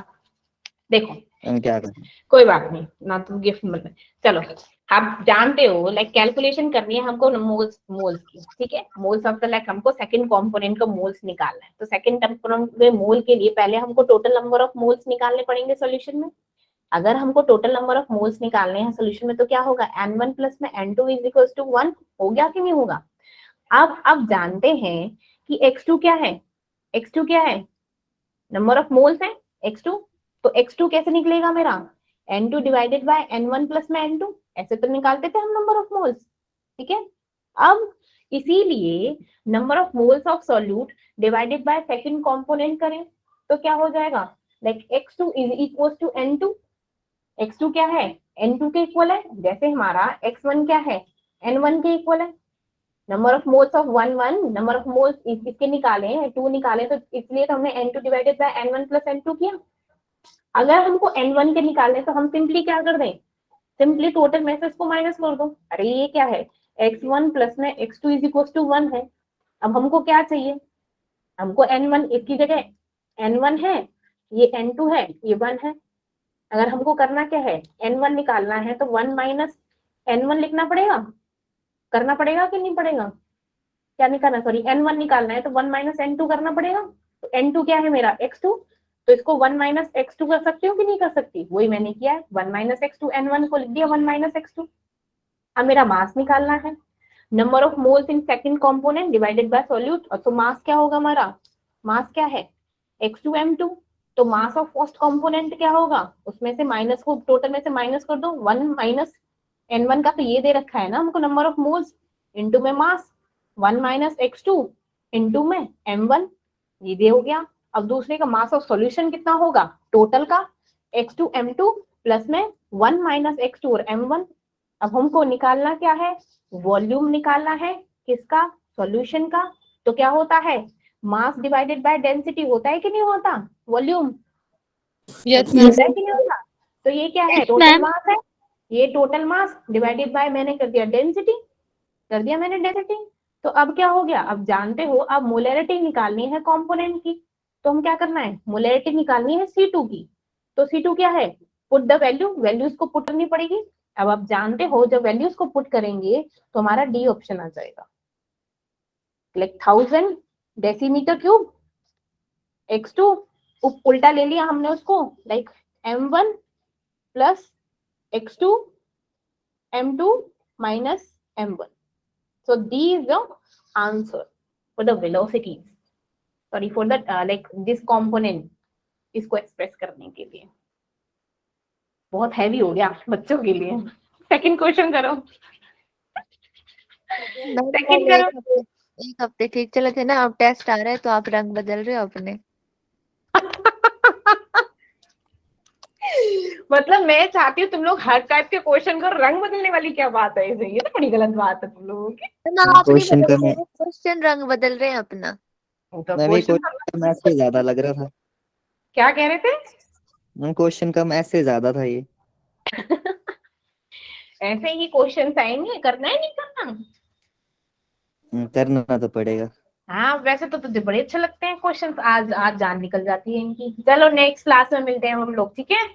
देखो मैम क्या करें? कोई बात नहीं ना, तुम गिफ्ट मिल। चलो आप जानते हो लाइक कैलकुलेशन करनी है हमको मोल्स की, ठीक है। मोल्स ऑफ द लाइक हमको सेकंड कंपोनेंट का मोल्स निकालना है, तो सेकंड कंपोनेंट में मोल के लिए पहले हमको टोटल नंबर ऑफ मोल्स निकालने पड़ेंगे सॉल्यूशन में। अगर हमको टोटल नंबर ऑफ मोल्स निकालने हैं सॉल्यूशन में तो क्या होगा? n1 प्लस में n2 इज इक्वल्स टू 1 हो गया कि नहीं होगा? अब जानते हैं कि x2 क्या है? x2 क्या है? नंबर ऑफ मोल्स है x2, तो x2 कैसे निकलेगा मेरा? n2 divided by n1 plus में n2, ऐसे तो निकालते थे हम नंबर ऑफ मोल्स, ठीक है। अब इसीलिए number of moles of solute divided by second component करें तो क्या हो जाएगा? Like x2 is equal to n2। x2 क्या है? n2 के इक्वल है, जैसे हमारा x1 क्या है? n1 के इक्वल है। Number of moles of 1 1, number of moles इसके निकाले 2 निकाले, तो इसलिए तो हमने n2 divided by n1 plus n2 किया। अगर हमको n1 के निकालने तो हम सिंपली क्या कर दें? सिंपली टोटल में से इसको माइनस कर दो। अरे ये क्या है? x1 प्लस में x2 इज इक्वल टू 1 है। अब हमको क्या चाहिए? हमको n1, इसकी जगह n1 है, ये n2 है, ये 1 है। अगर हमको करना क्या है? n1 निकालना है तो 1 माइनस n1 लिखना पड़ेगा, करना पड़ेगा कि नहीं पड़ेगा? क्या नहीं करना, सॉरी n1 निकालना है तो 1 माइनस n2 करना पड़ेगा। तो n2 क्या है मेरा? x2, तो इसको 1 माइनस x2 कर सकती हूँ कि नहीं कर सकती? वही मैंने किया है, 1 माइनस x2, n1 को लिख दिया 1 माइनस x2। अब मेरा मास निकालना है, number of moles in second component divided by solute, और तो मास क्या होगा हमारा? मास क्या है? x2 m2, तो मास ऑफ फर्स्ट कंपोनेंट क्या होगा? उसमें से माइनस को, टोटल में से माइनस कर दो, 1 माइनस n1 का तो ये दे रखा है ना हमको नंबर ऑफ मोल्स, इनटू में मास 1 माइनस x2 इनटू में m1, ये दे हो गया। अब दूसरे का मास ऑफ सॉल्यूशन कितना होगा? टोटल का x2 m2 प्लस में 1 माइनस x2 और m1। अब हमको निकालना क्या है? वॉल्यूम निकालना है, किसका? सॉल्यूशन का। तो क्या होता है? मास डिवाइडेड बाय डेंसिटी होता है कि नहीं होता? वॉल्यूम होता है कि नहीं होता? तो ये क्या है? टोटल मास है, ये टोटल मास डिवाइडेड बाय मैंने कर दिया डेंसिटी, कर दिया मैंने डेंसिटी। तो अब क्या हो गया? अब जानते हो, अब मोलैरिटी निकालनी है कंपोनेंट की, तो हम क्या करना है? मोलैरिटी निकालनी है C2 की। तो C2 क्या है? पुट द वैल्यू, वैल्यूज को पुट करनी पड़ेगी। अब आप जानते हो जब वैल्यूज को पुट करेंगे तो हमारा डी ऑप्शन आ जाएगा, लाइक 1000 डेसीमीटर क्यूब। x2 उल्टा ले लिया हमने उसको, like m1 plus x2 m2 minus m1. So D is the answer for the velocities. Sorry, for the like this component इसको एक्सप्रेस करने के लिए। बहुत हैवी हो गया बच्चों के लिए। सेकंड क्वेश्चन करो, सेकंड करो। एक हफ्ते ठीक चले थे ना, अब टेस्ट आ रहा है तो आप रंग बदल रहे हो अपने। मतलब मैं चाहती हूँ तुम लोग हर टाइप के क्वेश्चन को, रंग बदलने वाली क्या बात है इसे? ये तो बड़ी गलत बात है तुम लोगों की। क्वेश्चन रंग बदल रहे हैं अपना। तो क्वेश्चन ऐसे ज्यादा लग रहा था। क्या कह रहे थे? क्वेश्चन कम ऐसे ज्यादा था ये। ऐसे ही क्वेश्चन आएंगे, करना है नहीं करना? करना तो पड़ेगा। हाँ वैसे तो तुझे बड़े अच्छे लगते हैं क्वेश्चंस, आज जान निकल जाती है इनकी। चलो नेक्स्ट क्लास में मिलते हैं हम लोग, ठीक है?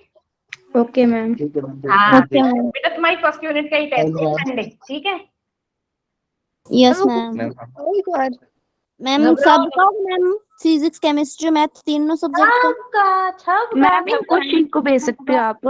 Okay ma'am. हाँ बेटा तुम्हारी फर्स्ट यूनिट का ही टेस्ट है संडे, ठीक है? Yes ma'am. मैम सबका, मैम फिजिक्स केमिस्ट्री मैथ तीनों सब्जेक्ट का। मैम क्वेश्चन को भेज सकते हो आप?